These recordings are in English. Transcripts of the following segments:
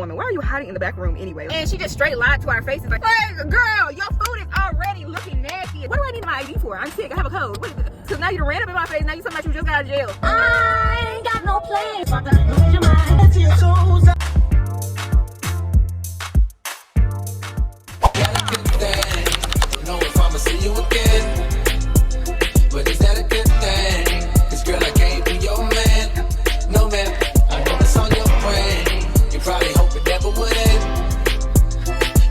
woman. Why are you hiding in the back room anyway? And she just straight lied to our faces like, hey, girl, your food is already looking nasty. What do I need my ID for? I'm sick. I have a code. So now you done ran up in my face. Now you talking about you just got out of jail. I ain't got no plans. But lose your mind. Your toes up. Got a good thing. Know if I'ma see you again. But is that a good thing? 'Cause girl, I can't be your man. No man, I know it's on your brain. You probably hope it never would end.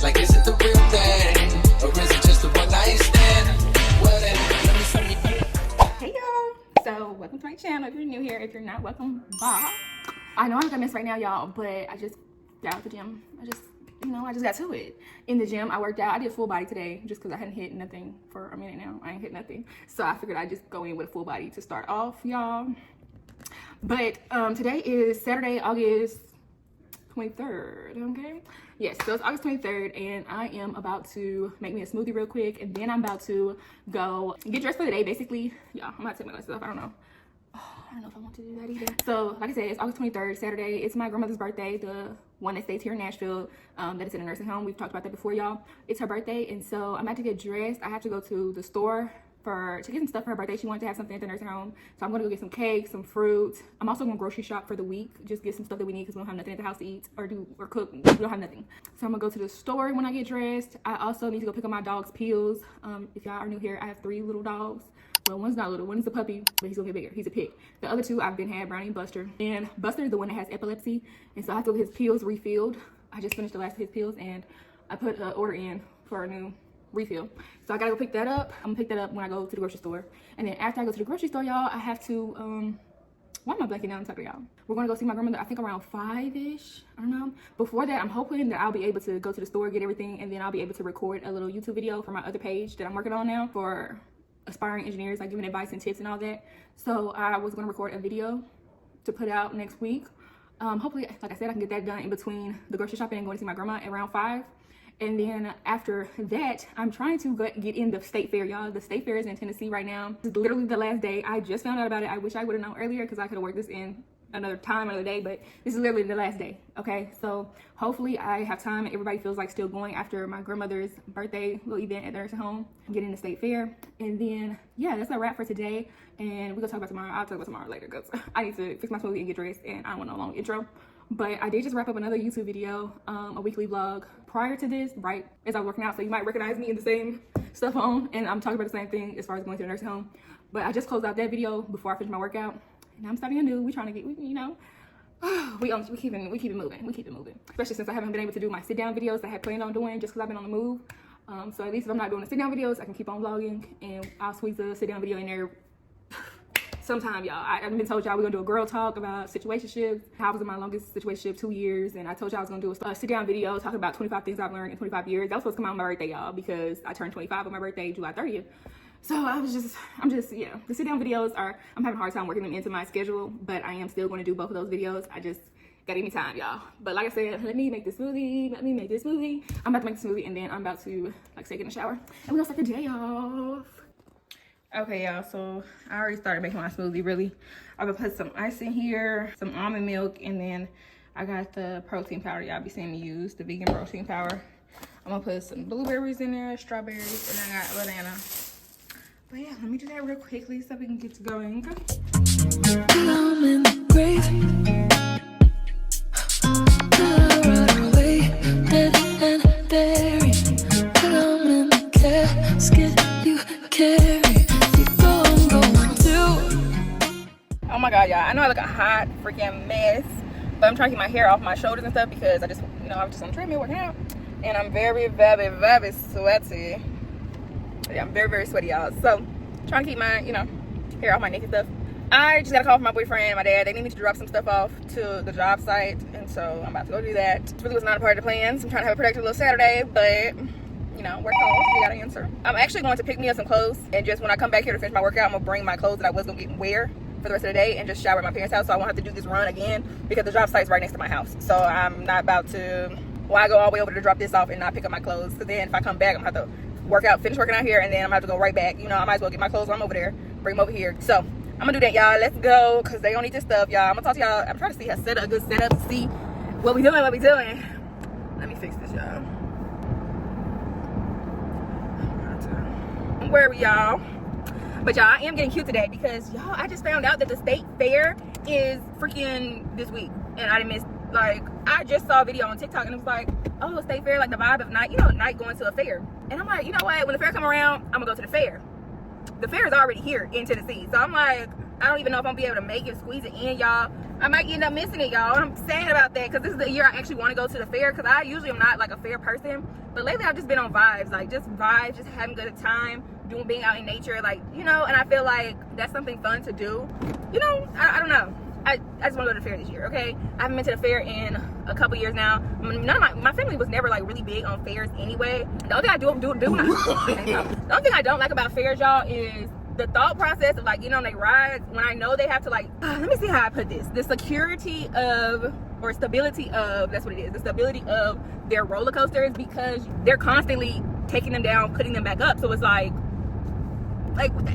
Like, is it the real thing? Or is it just a one night stand? Well then, let me see you. Hey y'all. So welcome to my channel. If you're new here, if you're not, welcome back. I know I'm gonna miss right now, y'all, but I just got out the gym. I just got to it. In the gym, I worked out. I did full body today just because I hadn't hit nothing for a minute now. I ain't hit nothing. So I figured I'd just go in with a full body to start off, y'all. But today is Saturday, August 23rd, okay? Yes, so it's August 23rd, and I am about to make me a smoothie real quick, and then I'm about to go get dressed for the day, basically. Yeah, I'm about to take my glasses off. I don't know. I don't know if I want to do that either. So, like I said, it's August 23rd, Saturday. It's my grandmother's birthday, the one that stays here in Nashville, that is in a nursing home. We've talked about that before, y'all. It's her birthday, and so I'm about to get dressed. I have to go to the store to get some stuff for her birthday. She wanted to have something at the nursing home, so I'm gonna go get some cake, some fruit. I'm also gonna grocery shop for the week, just get some stuff that we need because we don't have nothing at the house to eat or cook. We don't have nothing. So I'm gonna go to the store when I get dressed. I also need to go pick up my dog's pills. If y'all are new here, I have 3 little dogs. Well, one's not little, one is a puppy, but he's gonna get bigger. He's a pig. The other 2 I've been had, Brownie and Buster. And Buster is the one that has epilepsy, and so I have to get his pills refilled. I just finished the last of his pills, and I put an order in for a new refill. So I gotta go pick that up. I'm gonna pick that up when I go to the grocery store. And then after I go to the grocery store, y'all, I have to, why am I blanking out on top of y'all? We're gonna go see my grandmother, I think around 5-ish, I don't know. Before that, I'm hoping that I'll be able to go to the store, get everything, and then I'll be able to record a little YouTube video for my other page that I'm working on now for aspiring engineers, like giving advice and tips and all that. So I was going to record a video to put out next week. Hopefully, like I said, I can get that done in between the grocery shopping and going to see my grandma at around 5. And then after that, I'm trying to get in the state fair, y'all. The state fair is in Tennessee right now. This is literally the last day. I just found out about it. I wish I would have known earlier because I could have worked this in another time, another day, but this is literally the last day, okay? So hopefully I have time and everybody feels like still going after my grandmother's birthday little event at the nursing home, getting the state fair. And then, yeah, that's a wrap for today. And we're gonna talk about tomorrow. I'll talk about tomorrow later because I need to fix my smoothie and get dressed, and I don't want no long intro. But I did just wrap up another YouTube video, a weekly vlog prior to this, right as I was working out. So you might recognize me in the same stuff on, and I'm talking about the same thing as far as going to the nursing home. But I just closed out that video before I finished my workout. And I'm starting anew. We're trying to get, you know, we keep it moving. Especially since I haven't been able to do my sit down videos that I had planned on doing just because I've been on the move. So at least if I'm not doing the sit down videos, I can keep on vlogging, and I'll squeeze a sit down video in there sometime, y'all. I've been told y'all we're gonna do a girl talk about situationships. I was in my longest situationship 2 years, and I told y'all I was gonna do a sit down video talking about 25 things I've learned in 25 years. That was supposed to come out on my birthday, y'all, because I turned 25 on my birthday, July 30th. So I'm just, yeah, the sit down videos I'm having a hard time working them into my schedule, but I am still going to do both of those videos. I just gotta give me time, y'all. But like I said, let me make this smoothie. I'm about to make the smoothie, and then I'm about to, like, take in the shower. And we're gonna start the day off. Okay, y'all, so I already started making my smoothie, really. I'm gonna put some ice in here, some almond milk, and then I got the protein powder y'all be seeing me use, the vegan protein powder. I'm gonna put some blueberries in there, strawberries, and I got banana. But yeah, let me do that real quickly so we can get to going. I'm in the grave. Right away, dead and buried. I'm in the casket you carry. Oh my god, y'all, I know I look a hot freaking mess, but I'm trying to get my hair off my shoulders and stuff because I just, you know, I was just on the treadmill working out, and I'm very sweaty. Yeah, I'm very sweaty, y'all. So trying to keep my, you know, hair off my neck and stuff. I just got a call from my boyfriend and my dad. They need me to drop some stuff off to the job site, and so I'm about to go do that. It really was not a part of the plans. I'm trying to have a productive little Saturday, but you know, work home, so we gotta answer. I'm actually going to pick me up some clothes, and just when I come back here to finish my workout, I'm gonna bring my clothes that I was gonna get and wear for the rest of the day and just shower at my parents' house, so I won't have to do this run again because the job site's right next to my house. So I'm not about to, well, I go all the way over to drop this off and not pick up my clothes, because then if I come back, I'm gonna have to finish working out here, and then I'm gonna have to go right back. You know, I might as well get my clothes while I'm over there, bring them over here. So I'm gonna do that, y'all. Let's go, because they don't need this stuff, y'all. I'm gonna talk to y'all. I'm trying to see a good setup, see What we doing? What we doing? Let me fix this, y'all. Where are we, y'all? But y'all, I am getting cute today because y'all, I just found out that the state fair is freaking this week, and I didn't miss. Like, I just saw a video on TikTok and it was like, oh, state fair, like the vibe of night, you know, night going to a fair. And I'm like, you know what? When the fair come around, I'm gonna go to the fair. The fair is already here in Tennessee, so I'm like, I don't even know if I'm gonna be able to make it, squeeze it in, y'all. I might end up missing it, y'all. And I'm sad about that because this is the year I actually want to go to the fair, because I usually am not like a fair person, but lately I've just been on vibes, like just vibes, just having a good time, being out in nature, like, you know. And I feel like that's something fun to do, you know. I don't know. I just want to go to the fair this year, okay? I haven't been to the fair in a couple years now. None of my family was never like really big on fairs anyway. The only thing I the only thing I don't like about fairs, y'all, is the thought process of like getting on their rides when I know they have to like, let me see how I put this. The security of, or stability of, that's what it is, the stability of their roller coasters, because they're constantly taking them down, putting them back up. So it's like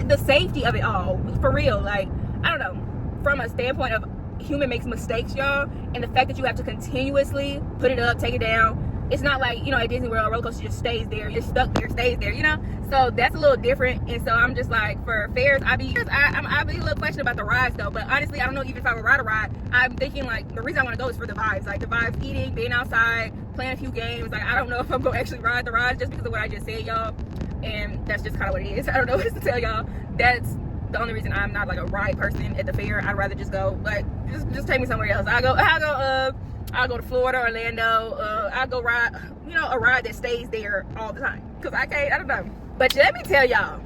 the safety of it all, for real. Like, I don't know. From a standpoint of human makes mistakes, y'all, and the fact that you have to continuously put it up, take it down. It's not like, you know, at Disney World, a roller coaster just stays there, you're stuck there, stays there, you know. So that's a little different. And so I'm just like, for fairs, I be a little question about the rides though. But honestly, I don't know even if I would ride a ride. I'm thinking like the reason I want to go is for the vibes, like the vibes, eating, being outside, playing a few games. Like, I don't know if I'm gonna actually ride the rides just because of what I just said, y'all. And that's just kind of what it is. I don't know what to tell y'all. That's the only reason I'm not like a ride person at the fair. I'd rather just go, like, just take me somewhere else. I'll go to Florida, Orlando. I'll go ride, you know, a ride that stays there all the time. Cause I don't know. But let me tell y'all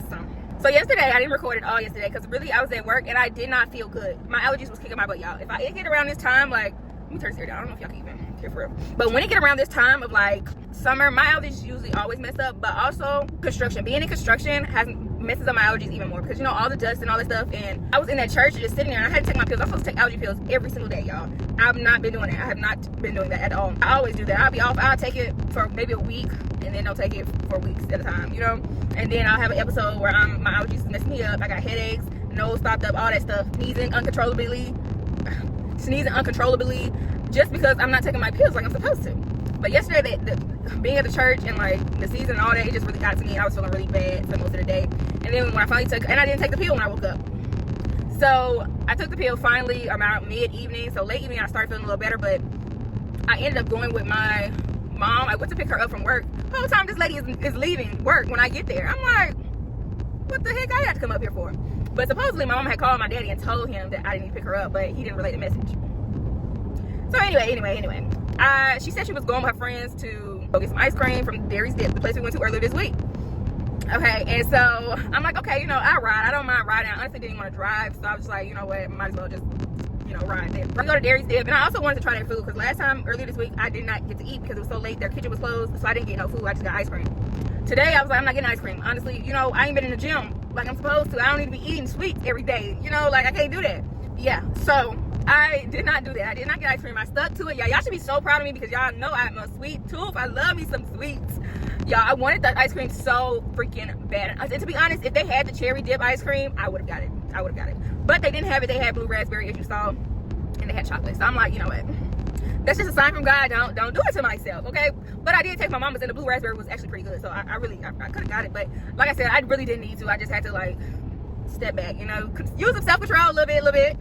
something. So yesterday, I didn't record it all yesterday because really I was at work and I did not feel good. My allergies was kicking my butt, y'all. If I get around this time, like, let me turn this here down. I don't know if y'all can even hear for real. But when it get around this time of like summer, my allergies usually always mess up. But also construction, being in construction messes up my allergies even more, because you know, all the dust and all this stuff. And I was in that church just sitting there and I had to take my pills. I'm supposed to take allergy pills every single day, y'all. I've not been doing it. I have not been doing that at all. I always do that. I'll be off, I'll take it for maybe a week and then I'll take it for weeks at a time, you know. And then I'll have an episode where my allergies mess me up. I got headaches, nose stopped up, all that stuff, sneezing uncontrollably, just because I'm not taking my pills like I'm supposed to. But yesterday, being at the church and like the season and all that, it just really got to me. I was feeling really bad for most of the day. And then when I finally and I didn't take the pill when I woke up. So I took the pill finally about mid-evening. So late evening, I started feeling a little better, but I ended up going with my mom. I went to pick her up from work. The whole time this lady is leaving work when I get there. I'm like, what the heck I had to come up here for? But supposedly my mom had called my daddy and told him that I didn't need to pick her up, but he didn't relay the message. So anyway, she said she was going with her friends to go get some ice cream from Dairy's Dip, the place we went to earlier this week. Okay, and so I'm like, okay, you know, I ride. I don't mind riding. I honestly didn't want to drive, so I was just like, you know what, might as well just, you know, ride there. We go to Dairy's Dip, and I also wanted to try their food, because last time, earlier this week, I did not get to eat because it was so late. Their kitchen was closed, so I didn't get no food. I just got ice cream. Today, I was like, I'm not getting ice cream. Honestly, you know, I ain't been in the gym like I'm supposed to. I don't need to be eating sweets every day. You know, like, I can't do that. Yeah, so I did not do that. I did not get ice cream. I stuck to it. Y'all should be so proud of me, because y'all know I'm a sweet tooth. I love me some sweets. Y'all, I wanted that ice cream so freaking bad. And to be honest, if they had the cherry dip ice cream, I would have got it. But they didn't have it. They had blue raspberry, as you saw, and they had chocolate. So I'm like, you know what? That's just a sign from God. Don't do it to myself, okay? But I did take my mama's, and the blue raspberry was actually pretty good. So I could have got it. But like I said, I really didn't need to. I just had to like step back, you know, use some self-control a little bit.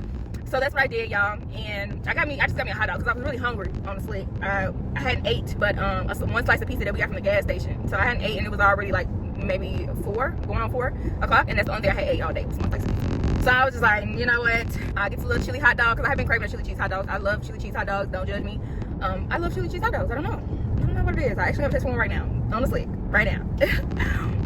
So that's what I did, y'all. And I just got me a hot dog because I was really hungry, honestly. I hadn't ate, but one slice of pizza that we got from the gas station. So I hadn't ate, and it was already like maybe 4 o'clock, and that's the only thing I had ate all day was one slice of pizza. So I was just like, you know what? I'll get a little chili hot dog, because I have been craving chili cheese hot dogs. I love chili cheese hot dogs. Don't judge me. I love chili cheese hot dogs. I don't know what it is. I actually have this one right now, honestly, right now.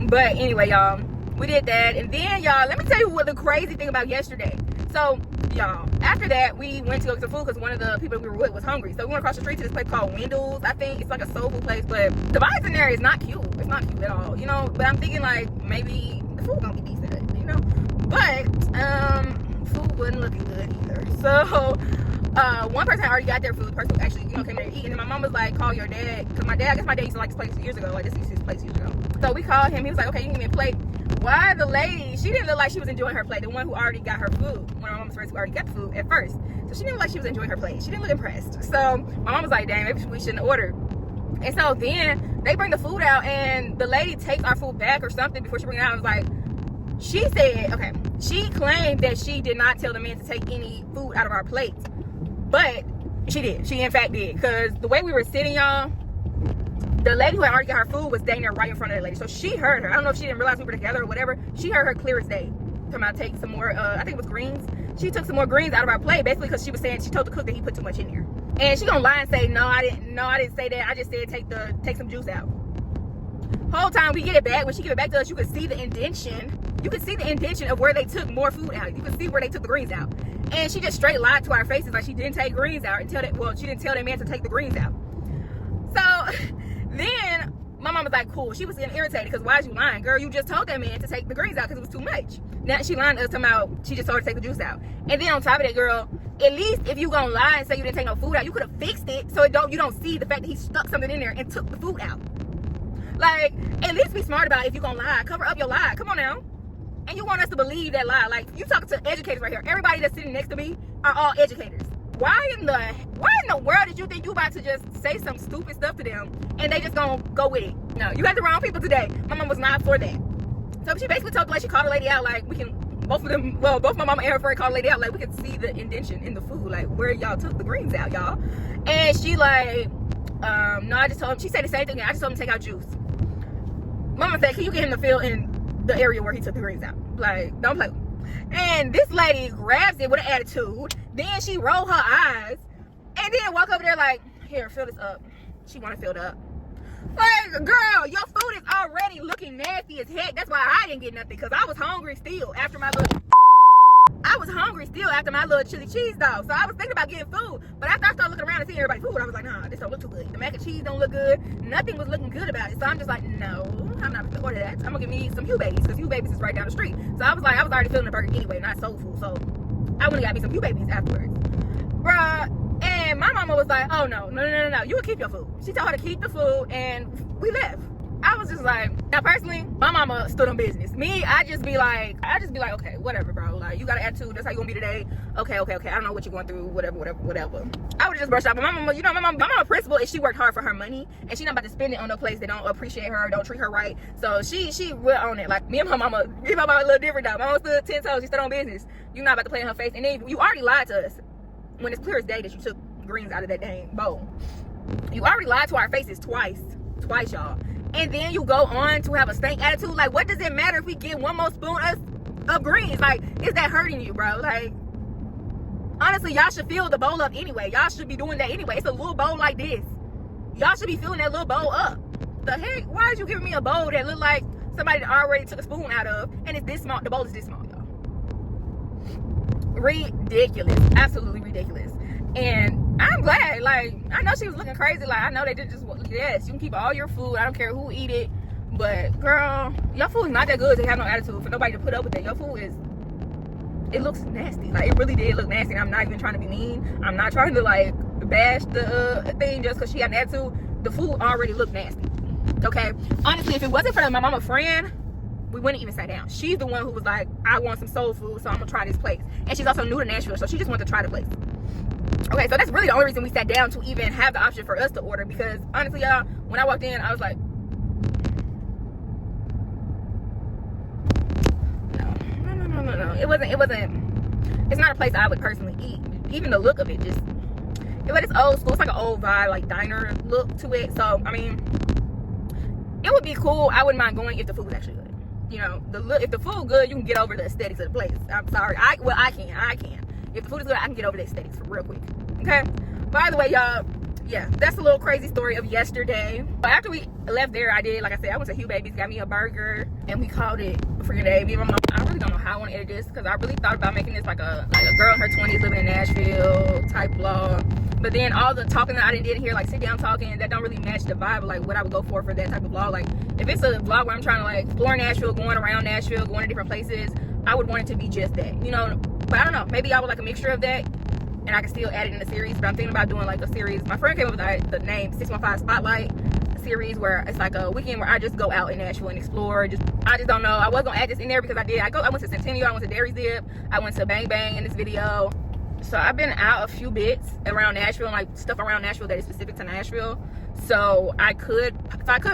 But anyway, y'all, we did that. And then, y'all, let me tell you what the crazy thing about yesterday. So, y'all, after that, we went to go get some food because one of the people we were with was hungry. So we went across the street to this place called Wendell's. I think it's like a soul food place, but the vibes in there is not cute. It's not cute at all, you know. But I'm thinking like maybe the food gonna be decent, you know. But food wasn't looking good either. So one person already got their food. The person who actually, you know, came there to eat, and then my mom was like, call your dad, because I guess my dad used to like this place years ago. Like, this is his place years ago. So we called him. He was like, okay, you can give me a plate. why the lady, she didn't look like she was enjoying her plate. The one who already got her food, one of my mama's friends who already got the food at first. So she didn't look like she was enjoying her plate. She didn't look impressed. So my mom was like, dang, maybe we shouldn't have ordered. And so then they bring the food out and the lady takes our food back or something before she bring it out. I was like, she said, okay, she claimed that she did not tell the man to take any food out of our plates. But she did. She in fact did. Because the way we were sitting, y'all, the lady who had already got her food was standing there right in front of the lady. So she heard her. I don't know if she didn't realize we were together or whatever. She heard her clear as day. Come out, take some more, I think it was greens. She took some more greens out of our plate, basically because she was saying, she told the cook that he put too much in there. And she gonna lie and say, no, I didn't say that. I just said take some juice out. Whole time we get it back, when she give it back to us, you could see the indentation. You could see the indentation of where they took more food out. You could see where they took the greens out. And she just straight lied to our faces like she didn't take greens out and she didn't tell that man to take the greens out. So then my mom was like, cool. She was getting irritated because why is you lying? Girl, you just told that man to take the greens out because it was too much. Now she lying to us talking about she just told her to take the juice out. And then on top of that, girl, at least if you gonna lie and say you didn't take no food out, you could have fixed it so you don't see the fact that he stuck something in there and took the food out. Like, at least be smart about it. If you gonna lie, cover up your lie. Come on now. And you want us to believe that lie. Like, you talking to educators right here. Everybody that's sitting next to me are all educators. Why in the world did you think you about to just say some stupid stuff to them and they just gonna go with it? No, you got the wrong people today. My mom was not for that. So she basically told the lady, she called the lady out, like, we can, both my mama and her friend called the lady out, like, we can see the indentation in the food, like, where y'all took the greens out, y'all. And she like, no, I just told him, she said the same thing, I just told him to take out juice. Mama said, can you get him to fill in the area where he took the greens out? Like, don't play. And this lady grabs it with an attitude. Then she rolled her eyes and then walk over there like, here, fill this up. She want to fill it up. Like, girl, your food is already looking nasty as heck. That's why I didn't get nothing, because I was hungry still after my little chili cheese dog. So I was thinking about getting food. But after I started looking around and seeing everybody's food, I was like, nah, this don't look too good. The mac and cheese don't look good. Nothing was looking good about it. So I'm just like, no, I'm not gonna order that. I'm gonna get me some Hugh Babies, because Hugh Babies is right down the street. So I was like, I was already feeling the burger anyway, not soul food. So I went and got me some Hugh Babies afterwards. Bruh, and my mama was like, oh no, you can keep your food. She told her to keep the food and we left. I was just like, now personally, my mama stood on business. Me, I just be like, okay, whatever, bro. Like, you got an attitude. That's how you gonna be today. Okay. I don't know what you're going through. Whatever. I would just brush off. But my mama, you know, my mama principle is she worked hard for her money, and she not about to spend it on no place that don't appreciate her, don't treat her right. So she will own it. Like me and my mama a little different though. My mama stood 10 toes. She stood on business. You not about to play in her face. And then you already lied to us when it's clear as day that you took greens out of that dang bowl. You already lied to our faces twice, y'all. And then you go on to have a stank attitude. Like, what does it matter if we get one more spoon of greens? Like, is that hurting you, bro? Like, honestly, y'all should fill the bowl up anyway. Y'all should be doing that anyway. It's a little bowl like this. Y'all should be filling that little bowl up. The heck? Why is you giving me a bowl that look like somebody that already took a spoon out of, and it's this small? The bowl is this small, y'all. Ridiculous. Absolutely ridiculous. And I'm glad, like, I know she was looking crazy. Like, I know they did just, yes, you can keep all your food. I don't care who eat it. But, girl, your food is not that good to have no attitude for nobody to put up with that. Your food is, it looks nasty. Like, it really did look nasty. And I'm not even trying to be mean. I'm not trying to, like, bash the thing just because she had an attitude. The food already looked nasty. Okay? Honestly, if it wasn't for my mama friend, we wouldn't even sit down. She's the one who was like, I want some soul food, so I'm going to try this place. And she's also new to Nashville, so she just wanted to try the place. Okay, so that's really the only reason we sat down to even have the option for us to order, because honestly, y'all, when I walked in, I was like, no. It wasn't, it's not a place I would personally eat. Even the look of it, it's old school. It's like an old vibe, like diner look to it. So, I mean, it would be cool. I wouldn't mind going if the food was actually good. You know, if the food good, you can get over the aesthetics of the place. I'm sorry. I can. If the food is good, I can get over the aesthetics real quick. Okay? By the way, y'all, yeah, that's a little crazy story of yesterday. But after we left there, I went to Hugh Babies, got me a burger, and we called it for your day. Me and my mom, I really don't know how I want to edit this, because I really thought about making this like a girl in her 20s living in Nashville type vlog. But then all the talking that I didn't hear, like sit down talking, that don't really match the vibe of like what I would go for that type of vlog. Like if it's a vlog where I'm trying to like explore Nashville, going around Nashville, going to different places, I would want it to be just that, you know. But I don't know, maybe I would like a mixture of that, and I can still add it in the series. But I'm thinking about doing like a series. My friend came up with the name 615 Spotlight. series where it's like a weekend where I just go out in Nashville and explore. I just don't know. I was gonna add this in there because I went to Centennial, I went to Dairy Zip, I went to Bang Bang in this video. So I've been out a few bits around Nashville, and like stuff around Nashville that is specific to Nashville. So I could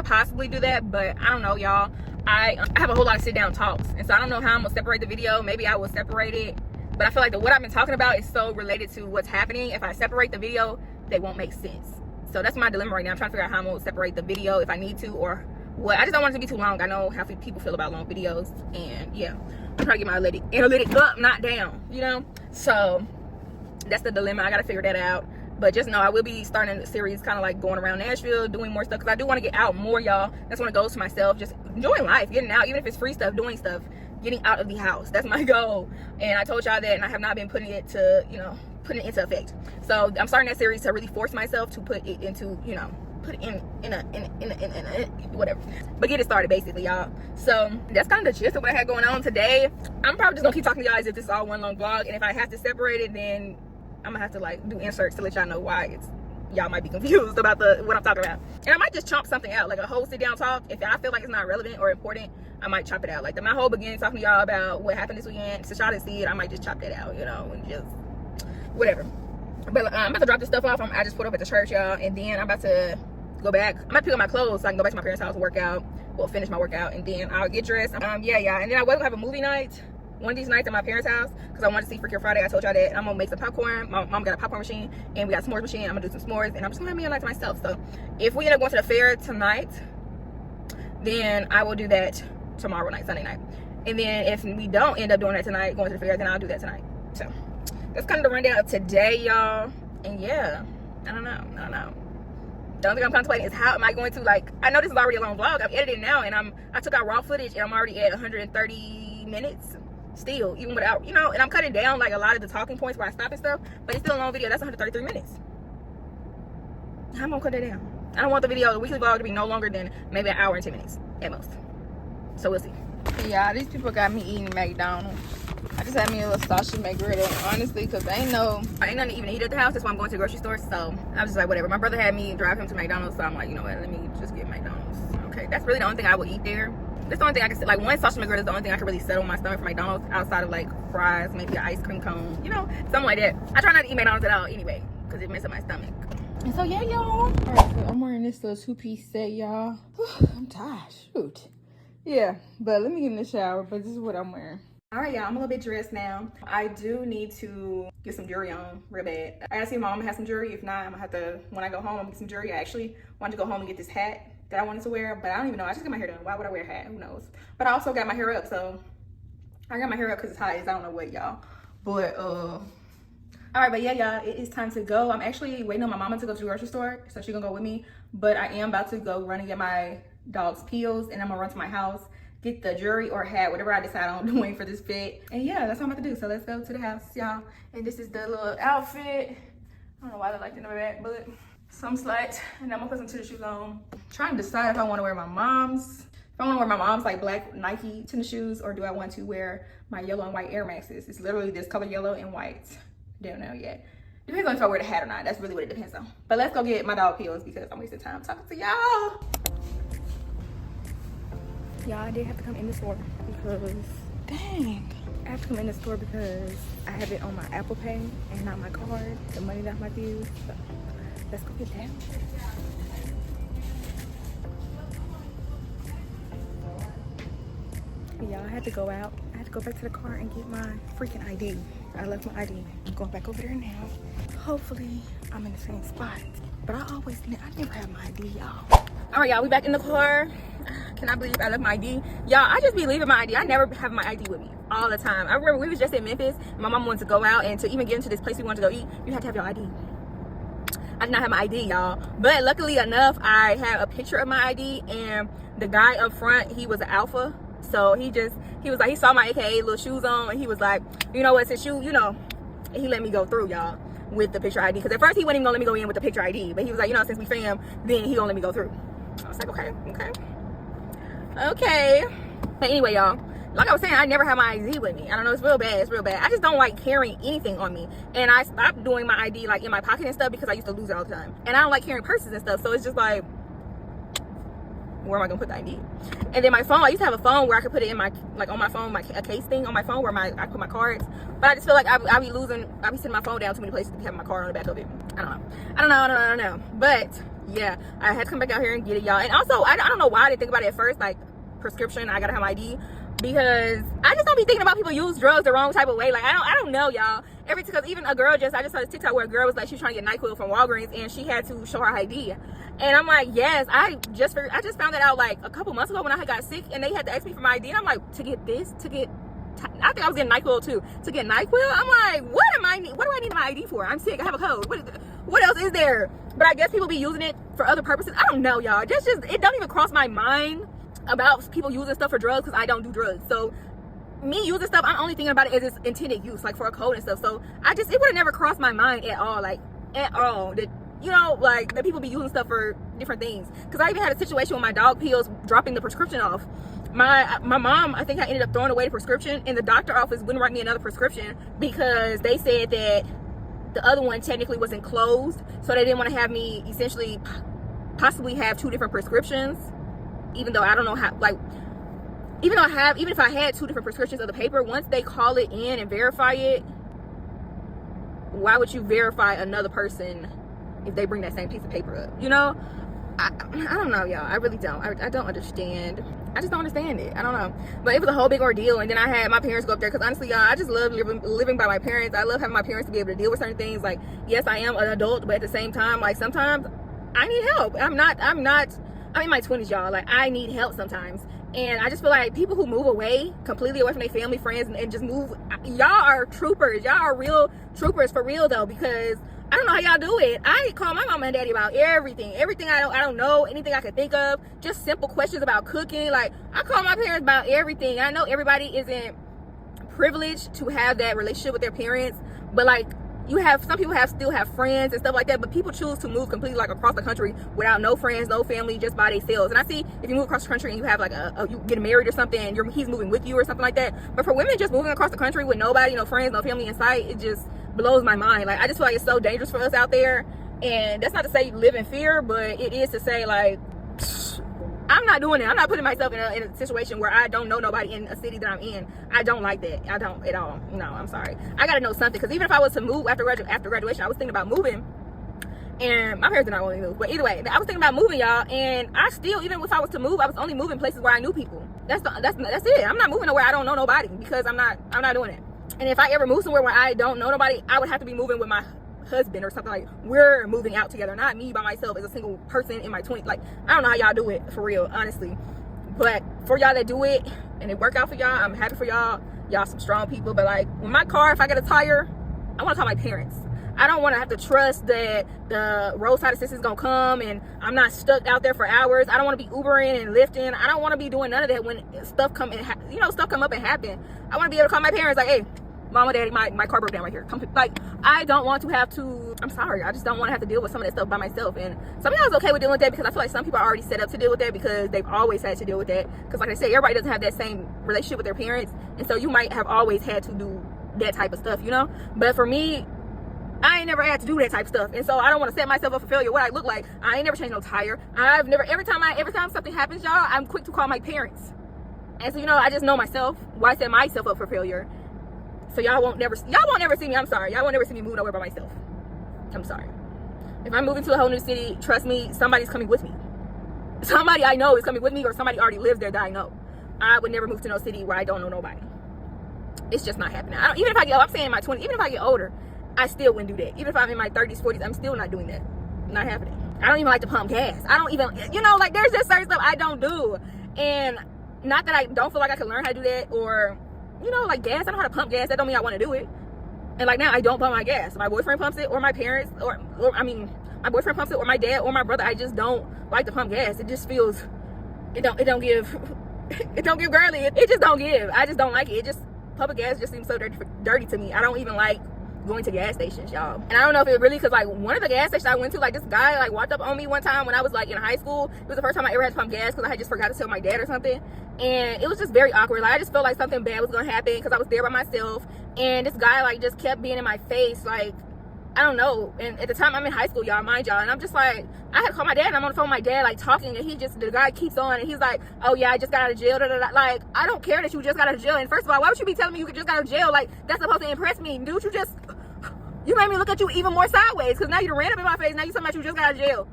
possibly do that, but I don't know, y'all. I have a whole lot of sit down talks, and so I don't know how I'm gonna separate the video. Maybe I will separate it, but I feel like what I've been talking about is so related to what's happening. If I separate the video, they won't make sense. So that's my dilemma right now. I'm trying to figure out how I'm gonna separate the video, if I need to, or what. I just don't want it to be too long. I know how people feel about long videos, and yeah, I'm trying to get my analytic up, not down, you know. So that's the dilemma. I gotta figure that out. But just know I will be starting the series kind of like going around Nashville, doing more stuff, because I do want to get out more, y'all. That's one of the goals to myself, just enjoying life, getting out, even if it's free stuff, doing stuff, getting out of the house. That's my goal. And I told y'all that, and I have not been putting it to, you know, putting it into effect. So I'm starting that series to really force myself to put it into, you know, put it in a whatever, but get it started basically, y'all. So that's kind of the gist of what I had going on today. I'm probably just gonna keep talking to y'all as if this is all one long vlog, and if I have to separate it, then I'm gonna have to like do inserts to let y'all know why y'all might be confused about what I'm talking about. And I might just chomp something out, like a whole sit down talk. If I feel like it's not relevant or important, I might chop it out. Like my whole beginning talking to y'all about what happened this weekend, so y'all didn't see it, I might just chop that out, you know, and just whatever. But I'm about to drop this stuff off. I just pulled up at the church, y'all, and then I'm about to go back. I'm about to pick up my clothes so I can go back to my parents' house, work out, well, finish my workout, and then I'll get dressed. Yeah, and then I was gonna have a movie night one of these nights at my parents' house because I wanted to see Freaky Friday. I told y'all that. I'm gonna make some popcorn. My mom got a popcorn machine, and we got a s'mores machine. I'm gonna do some s'mores, and I'm just gonna have me a night to myself. So if we end up going to the fair tonight, then I will do that tomorrow night, Sunday night. And then if we don't end up doing that tonight, going to the fair, then I'll do that tonight. So that's kind of the rundown of today, y'all. And yeah, I don't know. The only thing I'm contemplating is how am I going to, like, I know this is already a long vlog. I'm editing now, and I took out raw footage, and I'm already at 130 minutes still, even without, you know, and I'm cutting down like a lot of the talking points where I stop and stuff, but it's still a long video. That's 133 minutes. How am I gonna cut that down? I don't want the weekly vlog to be no longer than maybe an hour and 10 minutes at most. So we'll see. Yeah, these people got me eating McDonald's. I just had me a little sausage McGriddle, honestly, because I ain't nothing to even eat at the house. That's why I'm going to the grocery store. So I was just like, whatever. My brother had me drive him to McDonald's, so I'm like, you know what, let me just get McDonald's. Okay, that's really the only thing I will eat there. That's the only thing I can say. Like, one sausage McGriddle is the only thing I can really settle my stomach for McDonald's, outside of like fries, maybe an ice cream cone, you know, something like that. I try not to eat McDonald's at all anyway, because it messes up my stomach. And so yeah, y'all. All right, so I'm wearing this little two-piece set, y'all. I'm tired, shoot. Yeah, but let me get in the shower, but this is what I'm wearing. All right, y'all, I'm a little bit dressed now. I do need to get some jewelry on real bad. I gotta see if my mom has some jewelry. If not, I'm gonna have to, when I go home, I'm gonna get some jewelry. I actually wanted to go home and get this hat that I wanted to wear, but I don't even know. I just got my hair done. Why would I wear a hat? Who knows? But I also got my hair up, so I got my hair up because it's hot. I don't know what, y'all. But all right, but yeah, y'all, it is time to go. I'm actually waiting on my mama to go to the grocery store, so she's gonna go with me. But I am about to go run and get my dog's pills, and I'm gonna run to my house, get the jewelry or hat, whatever I decide on doing for this fit. And yeah, that's what I'm about to do. So let's go to the house, y'all. And this is the little outfit. I don't know why they like it in the back, but some slacks, and I'm gonna put some tennis shoes on. Trying to decide if I want to wear my mom's. If I want to wear my mom's like black Nike tennis shoes, or do I want to wear my yellow and white Air Maxes? It's literally this color, yellow and white. Don't know yet. Depends on if I wear the hat or not. That's really what it depends on. But let's go get my dog pills because I'm wasting time talking to y'all. Y'all, I did have to come in the store because, dang. I have to come in the store because I have it on my Apple Pay and not my card, the money that I might use. So let's go get that. Y'all, I had to go out. I had to go back to the car and get my freaking ID. I left my ID. I'm going back over there now. Hopefully, I'm in the same spot. But I never have my ID, y'all. All right, y'all, we back in the car. Can I believe I left my ID? Y'all, I just be leaving my ID. I never have my ID with me all the time. I remember we was just in Memphis. My mom wanted to go out, and to even get into this place we wanted to go eat, you have to have your ID. I did not have my ID, y'all. But luckily enough, I had a picture of my ID, and the guy up front, he was an alpha. So he was like, he saw my AKA little shoes on, and he was like, you know what, since you know, and he let me go through, y'all, with the picture ID. Because at first he wasn't even gonna let me go in with the picture ID, but he was like, you know, since we fam, then he gonna let me go through. I was like, okay. But anyway, y'all, like I was saying, I never have my ID with me. I don't know, it's real bad. I just don't like carrying anything on me. And I stopped doing my ID like in my pocket and stuff because I used to lose it all the time. And I don't like carrying purses and stuff. So it's just like, where am I gonna put the ID? And then my phone, I used to have a phone where I could put it in my, like on my phone, a case thing on my phone where I put my cards. But I just feel like I be sitting my phone down too many places to be having my card on the back of it. I don't know. But yeah, I had to come back out here and get it, y'all. And also, I don't know why I didn't think about it at first, like prescription, I gotta have my ID, because I just don't be thinking about people use drugs the wrong type of way. Like I don't know, y'all. Because even a girl I just saw this TikTok where a girl was like, she was trying to get NyQuil from Walgreens and she had to show her ID. And I'm like, yes, I just found that out like a couple months ago when I had got sick and they had to ask me for my ID. And I'm like, I think I was getting NyQuil too. To get NyQuil, I'm like, what do I need my ID for? I'm sick, I have a code. What else is there? But I guess people be using it for other purposes. I don't know, y'all. It don't even cross my mind about people using stuff for drugs, because I don't do drugs. So me using stuff, I'm only thinking about it as its intended use, like for a code and stuff. So it would have never crossed my mind at all, like at all, that, you know, like that people be using stuff for different things. Because I even had a situation with my dog pills dropping the prescription off. My mom, I think I ended up throwing away the prescription, and the doctor office wouldn't write me another prescription because they said that the other one technically wasn't closed, so they didn't want to have me essentially possibly have 2 different prescriptions, even though I don't know how, like, even if I had 2 different prescriptions of the paper, once they call it in and verify it, why would you verify another person if they bring that same piece of paper up? You know, I don't know, y'all. I really don't. I don't understand. I just don't understand it. I don't know. But it was a whole big ordeal. And then I had my parents go up there, because honestly, y'all, I just love living by my parents. I love having my parents to be able to deal with certain things. Like, yes, I am an adult, but at the same time, like, sometimes I need help. I'm in my 20s, y'all. Like, I need help sometimes. And I just feel like people who move away, completely away from their family, friends, and just move, y'all are troopers. Y'all are real troopers for real, though, because I don't know how y'all do it. I call my mom and daddy about everything I don't know, anything I could think of, just simple questions about cooking. Like, I call my parents about everything. I know everybody isn't privileged to have that relationship with their parents, but like, some people still have friends and stuff like that, but people choose to move completely like across the country without no friends, no family, just by themselves. And I see if you move across the country and you have like you get married or something, and he's moving with you or something like that. But for women just moving across the country with nobody, no friends, no family in sight, it just blows my mind. Like, I just feel like it's so dangerous for us out there. And that's not to say live in fear, but it is to say, like, I'm not doing it. I'm not putting myself in a situation where I don't know nobody in a city that I'm in. I don't like that. I don't at all. No, I'm sorry. I gotta know something, because even if I was to move after graduation, I was thinking about moving, and my parents did not want me to move. But either way, I was thinking about moving, y'all. And I still, even if I was to move, I was only moving places where I knew people. That's it. I'm not moving nowhere I don't know nobody, because I'm not doing it. And if I ever move somewhere where I don't know nobody, I would have to be moving with my husband or something. Like, we're moving out together, not me by myself as a single person in my 20s. Like, I don't know how y'all do it for real, honestly. But for y'all that do it and it work out for y'all, I'm happy for y'all. Y'all some strong people. But like, with my car, if I get a tire, I want to call my parents. I don't want to have to trust that the roadside assistance is gonna come and I'm not stuck out there for hours. I don't want to be Ubering and Lyfting. I don't want to be doing none of that when stuff come up and happen. I want to be able to call my parents like, hey, Mama, Daddy, my car broke down right here. Like, I don't want to have to, I'm sorry, I just don't want to have to deal with some of that stuff by myself. And some of y'all is okay with dealing with that, because I feel like some people are already set up to deal with that, because they've always had to deal with that. Because like I said, everybody doesn't have that same relationship with their parents, and so you might have always had to do that type of stuff, you know? But for me, I ain't never had to do that type of stuff, and so I don't want to set myself up for failure. What I look like, I ain't never changed no tire. Every time something happens, y'all, I'm quick to call my parents. And so, you know, I just know myself, why set myself up for failure. So y'all won't never see me. I'm sorry. Y'all won't never see me moving nowhere by myself. I'm sorry. If I'm moving to a whole new city, trust me, somebody's coming with me. Somebody I know is coming with me, or somebody already lives there that I know. I would never move to no city where I don't know nobody. It's just not happening. I'm saying in my 20s, even if I get older, I still wouldn't do that. Even if I'm in my 30s, 40s, I'm still not doing that. Not happening. I don't even like to pump gas. I don't even, like, there's just certain stuff I don't do. And not that I don't feel like I can learn how to do that, or like gas, I know how to pump gas. That don't mean I want to do it. And like now, I don't pump my gas. My boyfriend pumps it, or my parents, my boyfriend pumps it, or my dad, or my brother. I just don't like to pump gas. It just feels, it don't give, it don't give girly. It just don't give. I just don't like it. It just, public gas just seems so dirty to me. I don't even like going to gas stations, y'all. And I don't know if it really, because like one of the gas stations I went to, like this guy like walked up on me one time when I was like in high school. It was the first time I ever had to pump gas, because I had just forgot to tell my dad or something. And it was just very awkward. Like, I just felt like something bad was gonna happen, because I was there by myself, and this guy like just kept being in my face, like I don't know. And at the time, I'm in high school, y'all, mind y'all. And I'm just like, I had to call my dad, and I'm on the phone with my dad, like, talking, and the guy keeps on, and he's like, oh, yeah, I just got out of jail, da, da, da. Like, I don't care that you just got out of jail. And first of all, why would you be telling me you just got out of jail? Like, that's supposed to impress me. Dude, you made me look at you even more sideways, because now you ran up in my face, now you talking about you just got out of jail.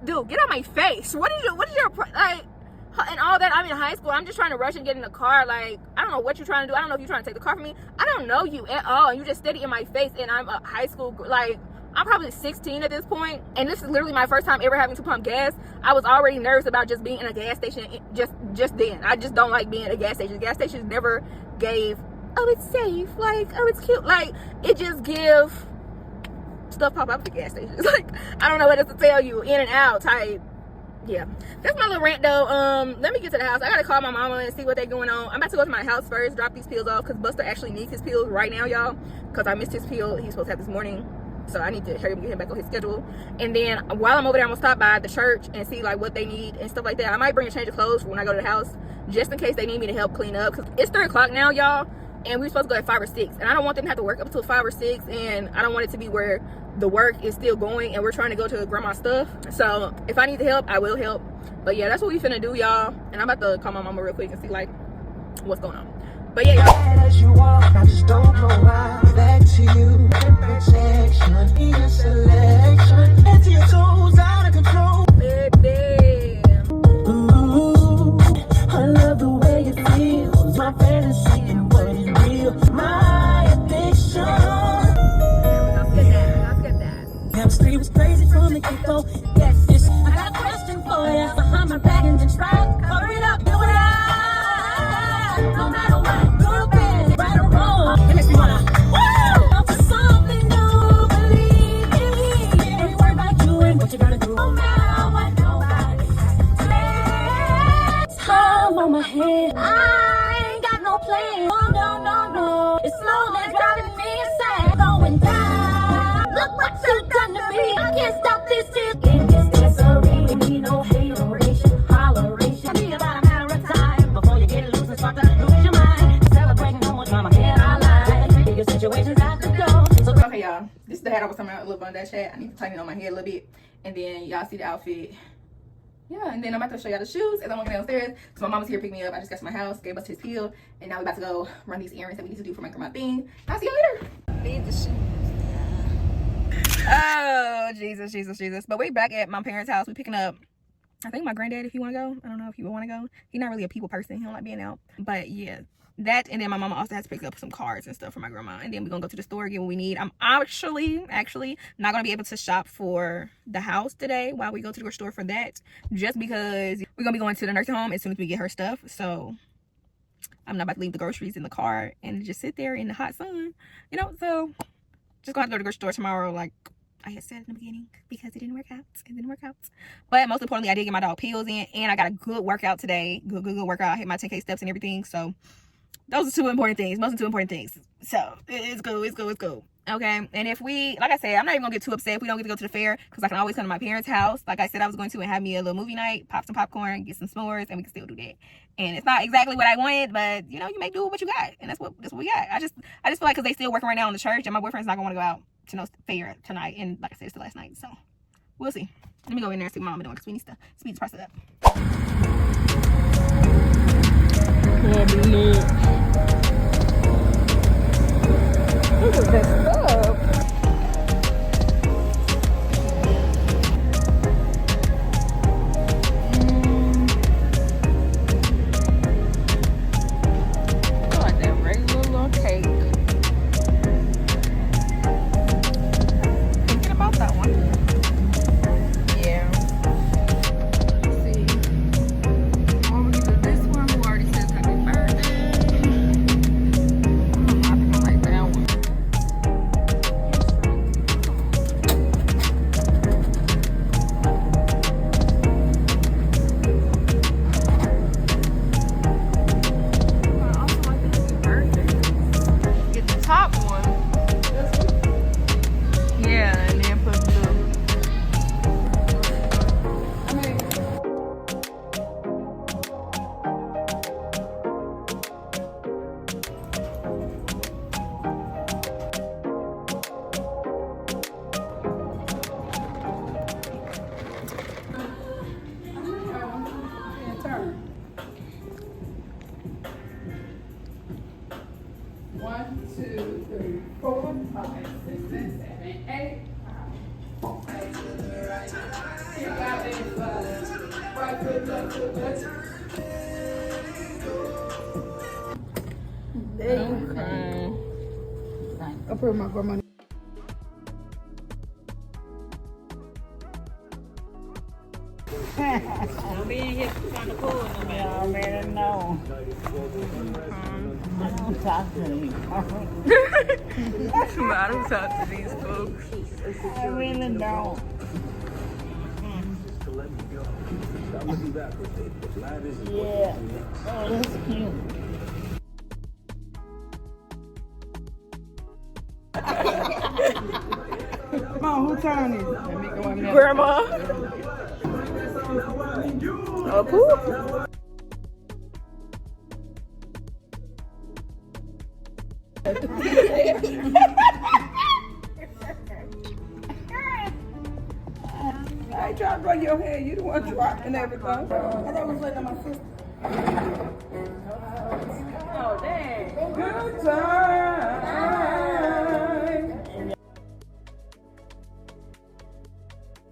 Dude, get out my face. What is your, like, and all that. I'm in high school. I'm just trying to rush and get in the car. Like, I don't know what you're trying to do. I don't know if you're trying to take the car from me. I don't know you at all. And you just steady in my face. And I'm a high school, like, I'm probably 16 at this point. And this is literally my first time ever having to pump gas. I was already nervous about just being in a gas station just then. I just don't like being at a gas station. Gas stations never gave, oh, it's safe. Like, oh, it's cute. Like, it just give stuff pop up at the gas stations. Like, I don't know what else to tell you. In and out type. Yeah, that's my little rant though. Let me get to the house. I gotta call my mama and see what they're going on. I'm about to go to my house first, drop these pills off, because Buster actually needs his pills right now, y'all, because I missed his pill he's supposed to have this morning, so I need to hurry up and get him back on his schedule. And then while I'm over there, I'm gonna stop by the church and see like what they need and stuff like that. I might bring a change of clothes for when I go to the house, just in case they need me to help clean up, because it's 3 o'clock now, y'all, and we're supposed to go at 5 or 6, and I don't want them to have to work up until 5 or 6, and I don't want it to be where the work is still going and we're trying to go to grandma's stuff. So if I need to help, I will help. But yeah, that's what we finna do, y'all. And I'm about to call my mama real quick and see like what's going on. But yeah, y'all. As you walk, I just don't know why. Back to you, protection, in your selection, into your toes out of control. Baby. Ooh, I love the way it feels. My fantasy and what is real. My addiction. Chemistry was crazy from the get-go. Yes, I got a question for you. Behind my back and just try to cover it up. Do it out. No matter what, good, bad, right or wrong. It makes me wanna, woo! Up to something new, believe in me. Ain't worried about you and what you gotta do. No matter what nobody has to say. Time on my head. I ain't got no plan. Oh, no, no, no. It's slowly driving me insane. Going down. Look what you done to me. I can't stop this shit. In this dancery, we no hateration, holleration. Be about a matter of time before you get loose and start to lose your mind. Celebrating how much mama had our life. Your situations out the door. So Okay, y'all. This is the hat I was talking about a little bit on that chat. I need to tighten it on my head a little bit. And then y'all see the outfit. Yeah, and then I'm about to show y'all the shoes as I'm walking downstairs. Because my mama's here to pick me up. I just got to my house, gave us his pill. And now we're about to go run these errands that we need to do for my grandma thing. I'll see y'all later. Need the shoes. Oh, Jesus, Jesus, Jesus. But we're back at my parents' house. We're picking up, I think, my granddad, if you want to go. I don't know if he would want to go. He's not really a people person. He don't like being out. But yeah, that. And then my mama also has to pick up some cards and stuff for my grandma. And then we're going to go to the store, get what we need. I'm actually not going to be able to shop for the house today while we go to the store for that. Just because we're going to be going to the nursing home as soon as we get her stuff. So I'm not about to leave the groceries in the car and just sit there in the hot sun. You know, so just going to have to go to the grocery store tomorrow, like I had said in the beginning, because it didn't work out. It didn't work out. But most importantly, I did get my dog pills in, and I got a good workout today. Good workout. I hit my 10K steps and everything. So those are 2 important things. Most of the 2 important things. So it's cool. Okay. And if we, like I said, I'm not even gonna get too upset if we don't get to go to the fair, because I can always come to my parents' house. Like I said, I was going to, and have me a little movie night, pop some popcorn, get some s'mores, and we can still do that. And it's not exactly what I wanted, but you know, you make do with what you got, and that's what we got. I just feel like, because they still working right now in the church, and my boyfriend's not gonna want to go out to no fair tonight. And like I said, it's the last night, so we'll see. Let me go in there and see what mama doing, because we need to speed this process up. Look at that stuff. I like that regular little cake. Thinking about that one. Yeah. Let's see. Oh, we do this one who already says happy birthday. I think I like that one. Okay. I put my grandma. Don't be in here trying to pull them. I already know. I don't talk to them. I don't talk to these folks. I really don't. Yeah. Oh, that's cute. Come on, who turn it? Let me go in there. Grandma. Oh, poop. I ain't trying to run your hair. You the one dropping everything. I thought it was like my sister. Oh, dang. Good time.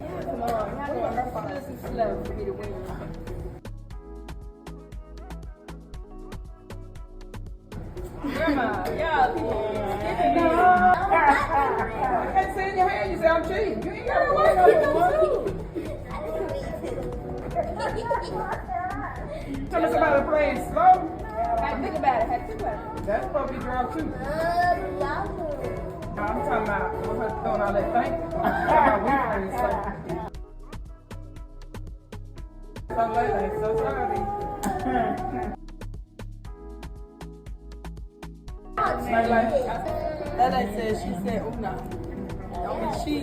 Come on. How do her father is slow for me to win? Grandma, y'all. I can't see in your hand. You say I'm cheating. You ain't got to worry about it. Tell me somebody playing slow. How think about it? How think about it? That's supposed to be dropped too. I'm talking about with her doing all that thinking. I'm talking about we playing slow. So late, so sorry. Lele said she said Una. She.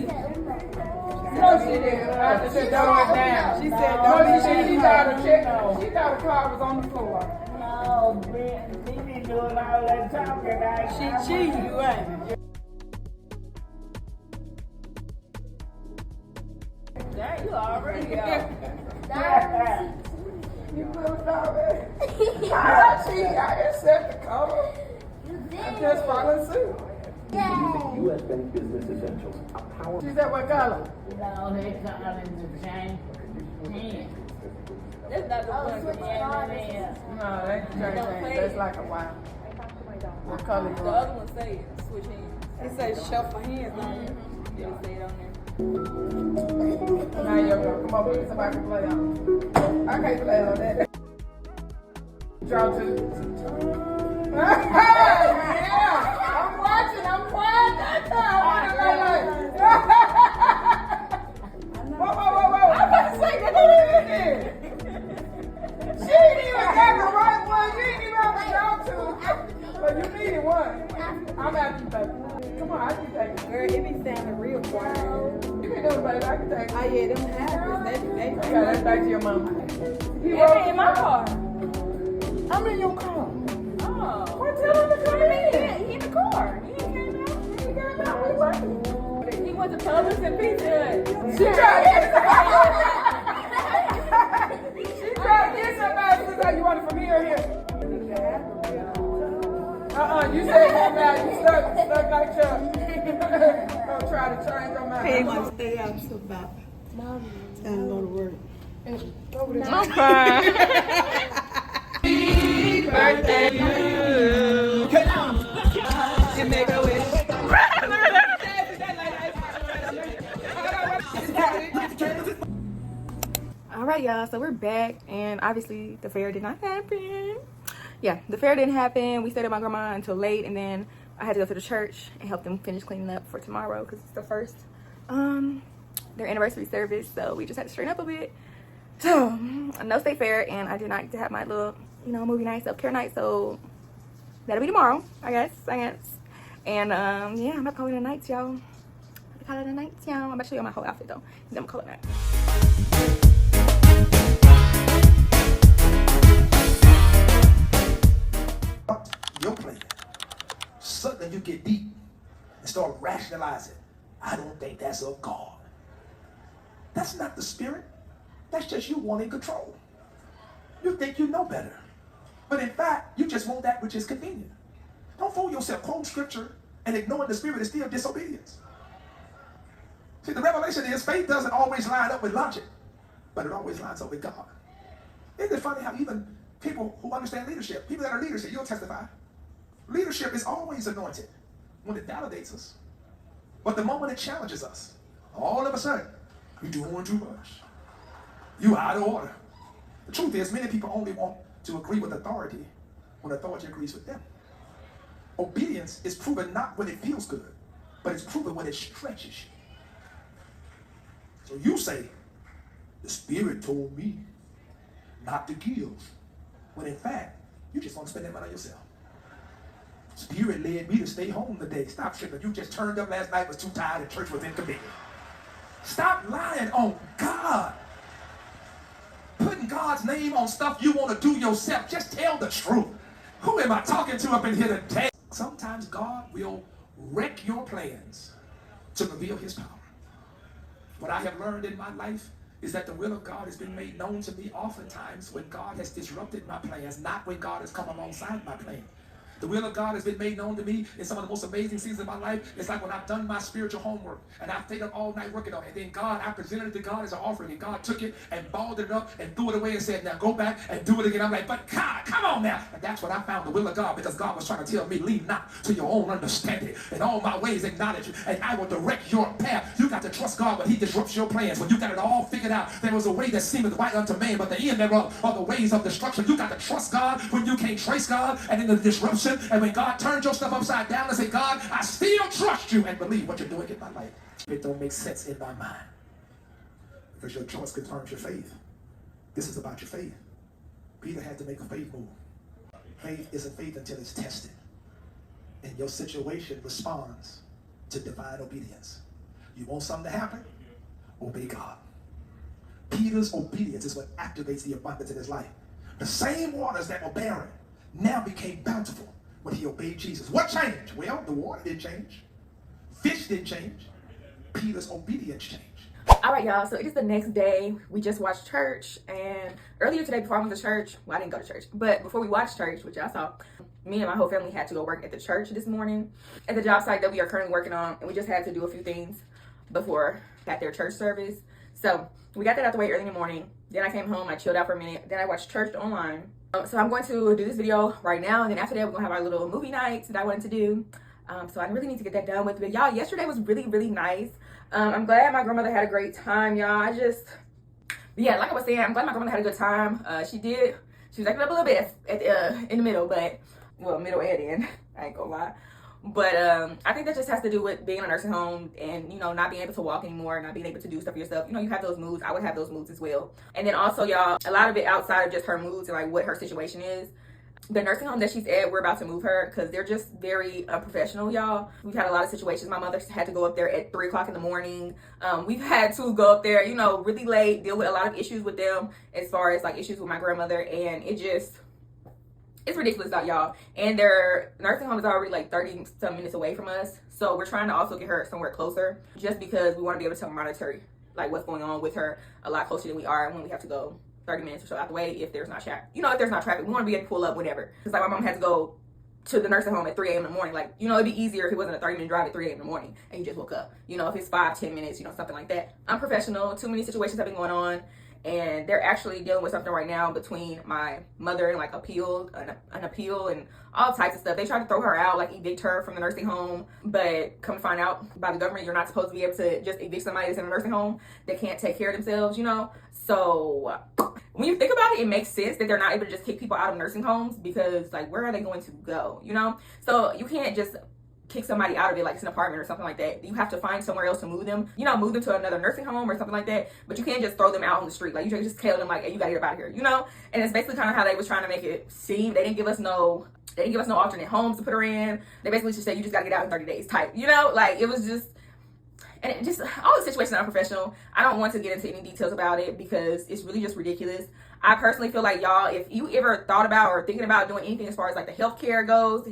No, she didn't. I said throw it down. She said she thought the check. She thought the car was on the floor. No, Brent, they been doing all that talking. She cheated, you ain't. Dang, you already out. You moved already. I accept the color. I just followed suit. U.S. Bank Business Essentials. A power. She said what color? No, they calling the change. That's not the one for Yeah. No, that's that's like a wow. What color The you other want? one say switch hands. It says shuffle hands on it. It'll say it on there. Now you're gonna come up with somebody can play on. I can't play on that. Draw two. Yeah, I'm watching. I'm quiet that time. Whoa. I'm about to say that. She ain't even got the right one. You ain't even have to draw two. But you needed one. I'm after you, baby. Come on, I can take it. Girl, it be sounding real quiet. You can do it, baby. I can take it. Oh, yeah, them habits. They got that back to your mama. It in my car. I'm in your car. Oh. Well, tell him to come in. He in the car. He ain't came out. He came out. We working. He went to Publix and Pizza Hut. She tried to get somebody. She said, you want it from here or here? You said that now. You stuck like Chuck. Don't try to change your mind. Hey, I stay out till about 10 to go to work. I'm fine. Happy birthday to you. And make a wish. All right, y'all. So we're back, and obviously the fair did not happen. Yeah, the fair didn't happen. We stayed at my grandma until late, and then I had to go to the church and help them finish cleaning up for tomorrow because it's the first their anniversary service. So we just had to straighten up a bit. So no state fair, and I did not get to have my little, movie night, self-care night. So that'll be tomorrow, I guess. And yeah, I'm about to call it a night, y'all. I'm about to show you my whole outfit though. Then I'm gonna call it a night. Your plan. Suddenly you get deep and start rationalizing. I don't think that's of God. That's not the spirit. That's just you wanting control. You think you know better. But in fact, you just want that which is convenient. Don't fool yourself. Quoting scripture and ignoring the spirit is still disobedience. See, the revelation is faith doesn't always line up with logic, but it always lines up with God. Isn't it funny how even people who understand leadership, people that are leaders, you'll testify, leadership is always anointed when it validates us. But the moment it challenges us, all of a sudden, you're doing too much. You out of order. The truth is, many people only want to agree with authority when authority agrees with them. Obedience is proven not when it feels good, but it's proven when it stretches you. So you say, the Spirit told me not to give, when in fact, you just want to spend that money on yourself. Spirit led me to stay home today. Stop tripping. You just turned up last night, was too tired, and church was inconvenient. Stop lying on God. Putting God's name on stuff you want to do yourself. Just tell the truth. Who am I talking to up in here today? Sometimes God will wreck your plans to reveal his power. What I have learned in my life is that the will of God has been made known to me oftentimes when God has disrupted my plans, not when God has come alongside my plan. The will of God has been made known to me in some of the most amazing seasons of my life. It's like when I've done my spiritual homework and I stayed up all night working on it. And then God, I presented it to God as an offering, and God took it and balled it up and threw it away and said, now go back and do it again. I'm like, but God, come on now. And that's when I found the will of God, because God was trying to tell me, lean not to your own understanding. In all my ways acknowledge you, and I will direct your path. You got to trust God when he disrupts your plans. When you got it all figured out, there was a way that seemeth right unto man, but the end thereof are the ways of destruction. You got to trust God when you can't trace God, and in the disruption, and when God turns your stuff upside down and say, God, I still trust you and believe what you're doing in my life. It don't make sense in my mind, because your choice confirms your faith. This is about your faith. Peter had to make a faith move. Faith isn't faith until it's tested, and your situation responds to divine obedience. You want something to happen? Obey God. Peter's obedience is what activates the abundance in his life. The same waters that were barren now became bountiful when he obeyed Jesus. What changed? Well, the water didn't change. Fish didn't change. Peter's obedience changed. All right, y'all, so it is the next day. We just watched church, and earlier today before I went to church, well, I didn't go to church, but before we watched church, which y'all saw, me and my whole family had to go work at the church this morning at the job site that we are currently working on, and we just had to do a few things before at their church service. So we got that out the way early in the morning. Then I came home, I chilled out for a minute, then I watched church online. So I'm going to do this video right now, and then after that we're gonna have our little movie nights that I wanted to do. So I really need to get that done with. But y'all, yesterday was really, really nice. I'm glad my grandmother had a great time, y'all. Yeah, like I was saying, I'm glad my grandmother had a good time. She was acting up a little bit in the middle, but, well, middle and end, I ain't gonna lie. But I think that just has to do with being in a nursing home and, you know, not being able to walk anymore, not being able to do stuff for yourself. You know, you have those moods. I would have those moods as well. And then also, y'all, a lot of it outside of just her moods and, like, what her situation is. The nursing home that she's at, we're about to move her because they're just very unprofessional, y'all. We've had a lot of situations. My mother had to go up there at 3 o'clock in the morning. We've had to go up there, you know, really late, deal with a lot of issues with them as far as, like, issues with my grandmother. And it's ridiculous out, y'all. And their nursing home is already like 30 some minutes away from us. So we're trying to also get her somewhere closer just because we want to be able to monitor like what's going on with her a lot closer than we are when we have to go 30 minutes or so out the way if there's not traffic. You know, if there's not traffic, we want to be able to pull up whatever. Because like my mom had to go to the nursing home at 3 a.m. in the morning. Like, you know, it'd be easier if it wasn't a 30-minute drive at 3 a.m. in the morning and you just woke up. You know, if it's 5-10 minutes, you know, something like that. I'm professional. Too many situations have been going on. And they're actually dealing with something right now between my mother and like an appeal and all types of stuff. They tried to throw her out, like evict her from the nursing home, but come to find out by the government, you're not supposed to be able to just evict somebody that's in a nursing home that can't take care of themselves, you know? So when you think about it, it makes sense that they're not able to just kick people out of nursing homes because like, where are they going to go, you know? So you can't just kick somebody out of it like it's an apartment or something like that. You have to find somewhere else to move them, you know, move them to another nursing home or something like that. But you can't just throw them out on the street. Like you can just tell them like, hey, you gotta get out of here, you know? And it's basically kind of how they was trying to make it seem. They didn't give us no alternate homes to put her in. They basically just said you just gotta get out in 30 days type, you know? Like it was just, and it just all the situations are unprofessional. I don't want to get into any details about it because it's really just ridiculous. I personally feel like, y'all, if you ever thought about or thinking about doing anything as far as like the healthcare goes,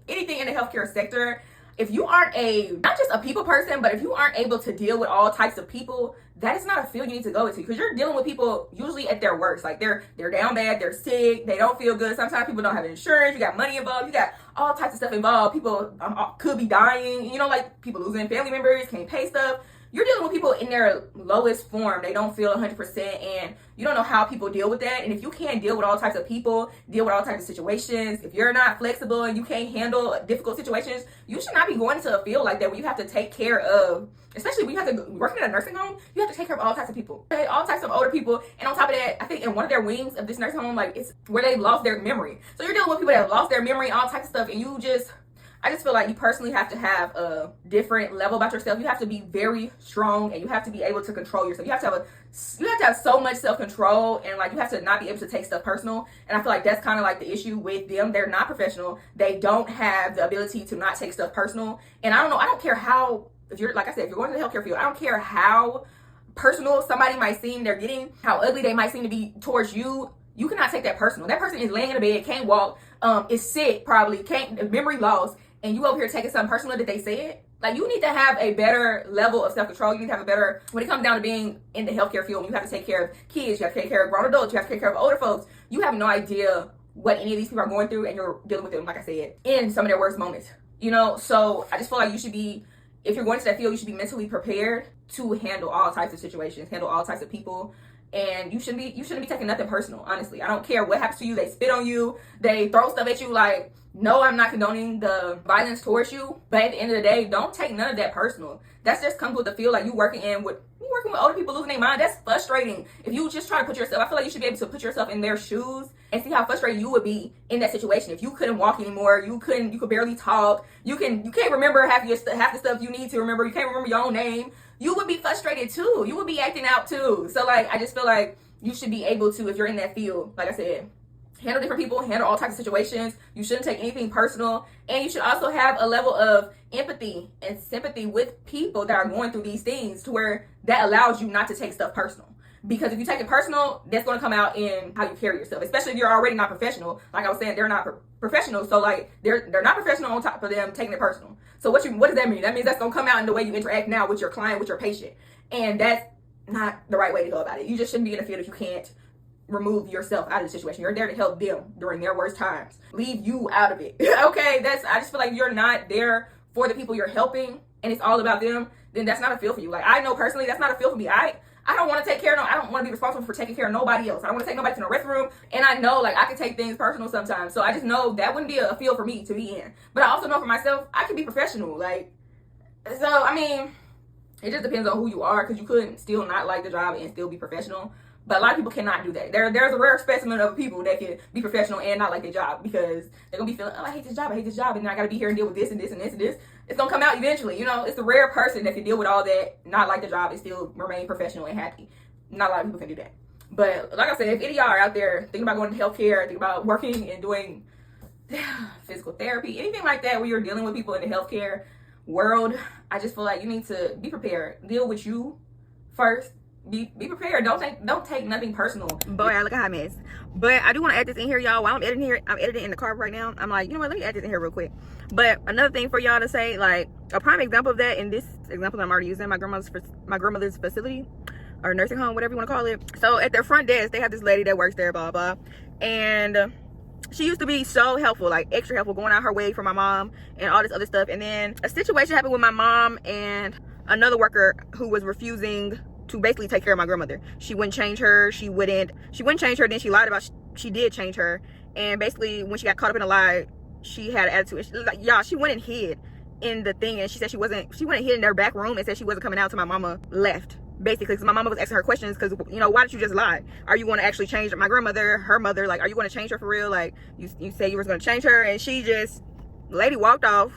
anything in the healthcare sector, if you aren't not just a people person, but if you aren't able to deal with all types of people, that is not a field you need to go into, because you're dealing with people usually at their worst. Like they're down bad, they're sick, they don't feel good. Sometimes people don't have insurance, you got money involved, you got all types of stuff involved. People could be dying, you know, like people losing family members, can't pay stuff. You're dealing with people in their lowest form. They don't feel 100%, and you don't know how people deal with that. And if you can't deal with all types of people, deal with all types of situations, if you're not flexible and you can't handle difficult situations, you should not be going into a field like that where you have to take care of, especially when you have to work in a nursing home, you have to take care of all types of people, okay? All types of older people. And on top of that, I think in one of their wings of this nursing home, like it's where they've lost their memory. So you're dealing with people that have lost their memory, all types of stuff, and I just feel like you personally have to have a different level about yourself. You have to be very strong, and you have to be able to control yourself. You have to have so much self-control, and like you have to not be able to take stuff personal. And I feel like that's kind of like the issue with them. They're not professional. They don't have the ability to not take stuff personal. And I don't care how, if you're, like I said, if you're going to the healthcare field, I don't care how personal somebody might seem they're getting, how ugly they might seem to be towards you. You cannot take that personal. That person is laying in a bed, can't walk, is sick probably, memory loss, and you over here taking something personal that they said. Like, you need to have a better level of self-control. You need to have a better, when it comes down to being in the healthcare field, you have to take care of kids, you have to take care of grown adults, you have to take care of older folks. You have no idea what any of these people are going through, and you're dealing with them, like I said, in some of their worst moments. You know, so I just feel like you should be, if you're going to that field, you should be mentally prepared to handle all types of situations, handle all types of people. And you shouldn't be taking nothing personal, honestly. I don't care what happens to you. They spit on you, they throw stuff at you. Like, no, I'm not condoning the violence towards you, but at the end of the day, don't take none of that personal. That just comes with the feel. Like, you working with older people losing their mind. That's frustrating. If you just try to put yourself, I feel like you should be able to put yourself in their shoes and see how frustrated you would be in that situation. If you couldn't walk anymore, you could barely talk, you can't remember half the stuff you need to remember, you can't remember your own name, you would be frustrated too. You would be acting out too. So like, I just feel like you should be able to, if you're in that field, like I said, handle different people, handle all types of situations. You shouldn't take anything personal. And you should also have a level of empathy and sympathy with people that are going through these things, to where that allows you not to take stuff personal. Because if you take it personal, that's going to come out in how you carry yourself, especially if you're already not professional. Like I was saying, they're not professional. So like, they're not professional on top of them taking it personal. So what does that mean? That means that's going to come out in the way you interact now with your client, with your patient. And that's not the right way to go about it. You just shouldn't be in a field if you can't remove yourself out of the situation. You're there to help them during their worst times. Leave you out of it. Okay, I just feel like you're not there for the people you're helping, and it's all about them. Then that's not a field for you. Like, I know personally, that's not a field for me. I don't want to take care of I don't want to be responsible for taking care of nobody else. I don't want to take nobody to the restroom. And I know, like, I can take things personal sometimes. So I just know that wouldn't be a field for me to be in. But I also know for myself, I can be professional. Like, so, I mean, it just depends on who you are, because you couldn't still not like the job and still be professional. But a lot of people cannot do that. There's a rare specimen of people that can be professional and not like their job, because they're going to be feeling, oh, I hate this job, and I got to be here and deal with this and this and this and this. It's going to come out eventually. You know, it's a rare person that can deal with all that, not like the job, and still remain professional and happy. Not a lot of people can do that. But like I said, if any of y'all are out there thinking about going to healthcare, thinking about working and doing physical therapy, anything like that, where you're dealing with people in the healthcare world, I just feel like you need to be prepared. Deal with you first. Be prepared. Don't take nothing personal. Boy, I look a hot mess. But I do want to add this in here, y'all. While I'm editing in the car right now. I'm like, you know what? Let me add this in here real quick. But another thing for y'all to say, like a prime example of that, in this example that I'm already using, my grandmother's facility or nursing home, whatever you want to call it. So at their front desk, they have this lady that works there, blah blah, and she used to be so helpful, like extra helpful, going out her way for my mom and all this other stuff. And then a situation happened with my mom and another worker who was refusing to basically take care of my grandmother. She wouldn't change her. She wouldn't change her. Then she lied about she did change her. And basically, when she got caught up in a lie, she had an attitude. She went and hid in the thing, and she said she went and hid in their back room and said she wasn't coming out till my mama left. Basically, because my mama was asking her questions, because, you know, why did you just lie? Are you going to actually change my grandmother, her mother? Like, are you going to change her for real? Like, you say you were going to change her, and she just, lady walked off.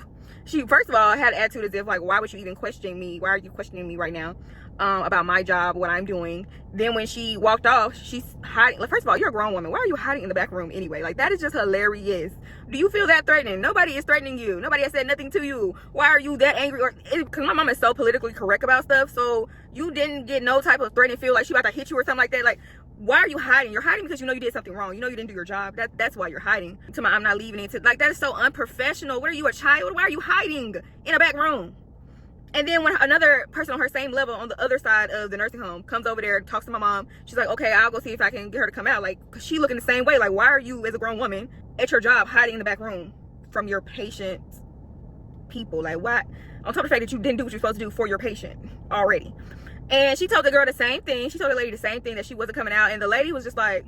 She, first of all, had an attitude as if, like, why would you even question me? Why are you questioning me right now about my job, what I'm doing? Then when she walked off, she's hiding. Like, first of all, you're a grown woman. Why are you hiding in the back room anyway? Like, that is just hilarious. Do you feel that threatening? Nobody is threatening you. Nobody has said nothing to you. Why are you that angry? Because my mom is so politically correct about stuff, so you didn't get no type of threatening feel like she about to hit you or something like that. Like, why are you hiding? You're hiding because you know you did something wrong. You know you didn't do your job. That's why you're hiding. I'm not leaving it. Like, that is so unprofessional. What are you, a child? Why are you hiding in a back room? And then when another person on her same level on the other side of the nursing home comes over there, talks to my mom, she's like, okay, I'll go see if I can get her to come out. Like, cause she looking the same way. Like, why are you as a grown woman at your job hiding in the back room from your patient people? Like, what? On top of the fact that you didn't do what you're supposed to do for your patient already. And she told the girl the same thing. She told the lady the same thing, that she wasn't coming out. And the lady was just like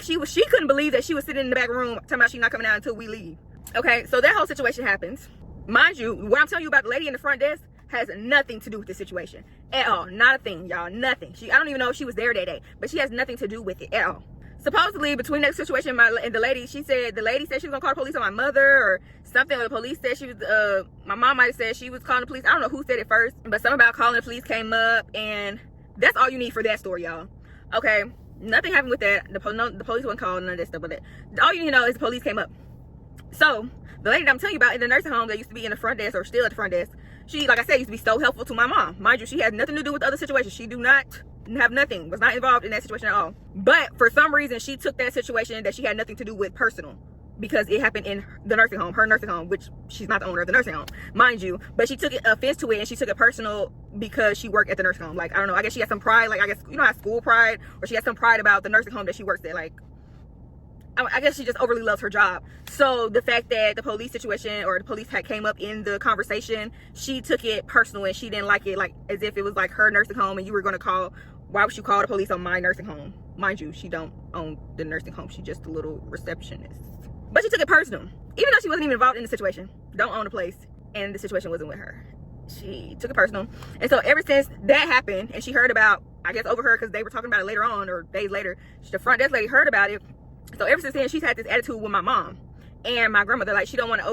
she couldn't believe that she was sitting in the back room talking about she's not coming out until we leave. Okay, so that whole situation happens. Mind you, what I'm telling you about the lady in the front desk has nothing to do with the situation at all. Not a thing, y'all. Nothing. I don't even know if she was there that day, but she has nothing to do with it at all. Supposedly, between that situation and the lady, the lady said she was gonna call the police on my mother or something. Or the police said she was, my mom might have said she was calling the police. I don't know who said it first, but something about calling the police came up, and that's all you need for that story, y'all. Okay, nothing happened with that. The police wasn't called, none of that stuff, but all you need to know is the police came up. So, the lady that I'm telling you about in the nursing home that used to be in the front desk, or still at the front desk, she, like I said, used to be so helpful to my mom. Mind you, she had nothing to do with the other situations. She was not involved in that situation at all. But for some reason, she took that situation that she had nothing to do with personal, because it happened in the nursing home, her nursing home, which she's not the owner of the nursing home, mind you. But she took offense to it, and she took it personal because she worked at the nursing home. Like, I don't know, I guess she had some pride, like, I guess, you know, how school pride, or she had some pride about the nursing home that she works at. Like, I guess she just overly loves her job. So the fact that the police situation, or the police had came up in the conversation, she took it personal, and she didn't like it, like as if it was like her nursing home, and you were going to call, why would you call the police on my nursing home? Mind you, she don't own the nursing home. She's just a little receptionist. But she took it personal, even though she wasn't even involved in the situation. Don't own the place, and the situation wasn't with her. She took it personal. And so ever since that happened, and she heard about, I guess overheard, because they were talking about it later on, or days later, the front desk lady heard about it. So ever since then, she's had this attitude with my mom and my grandmother. Like, she don't want to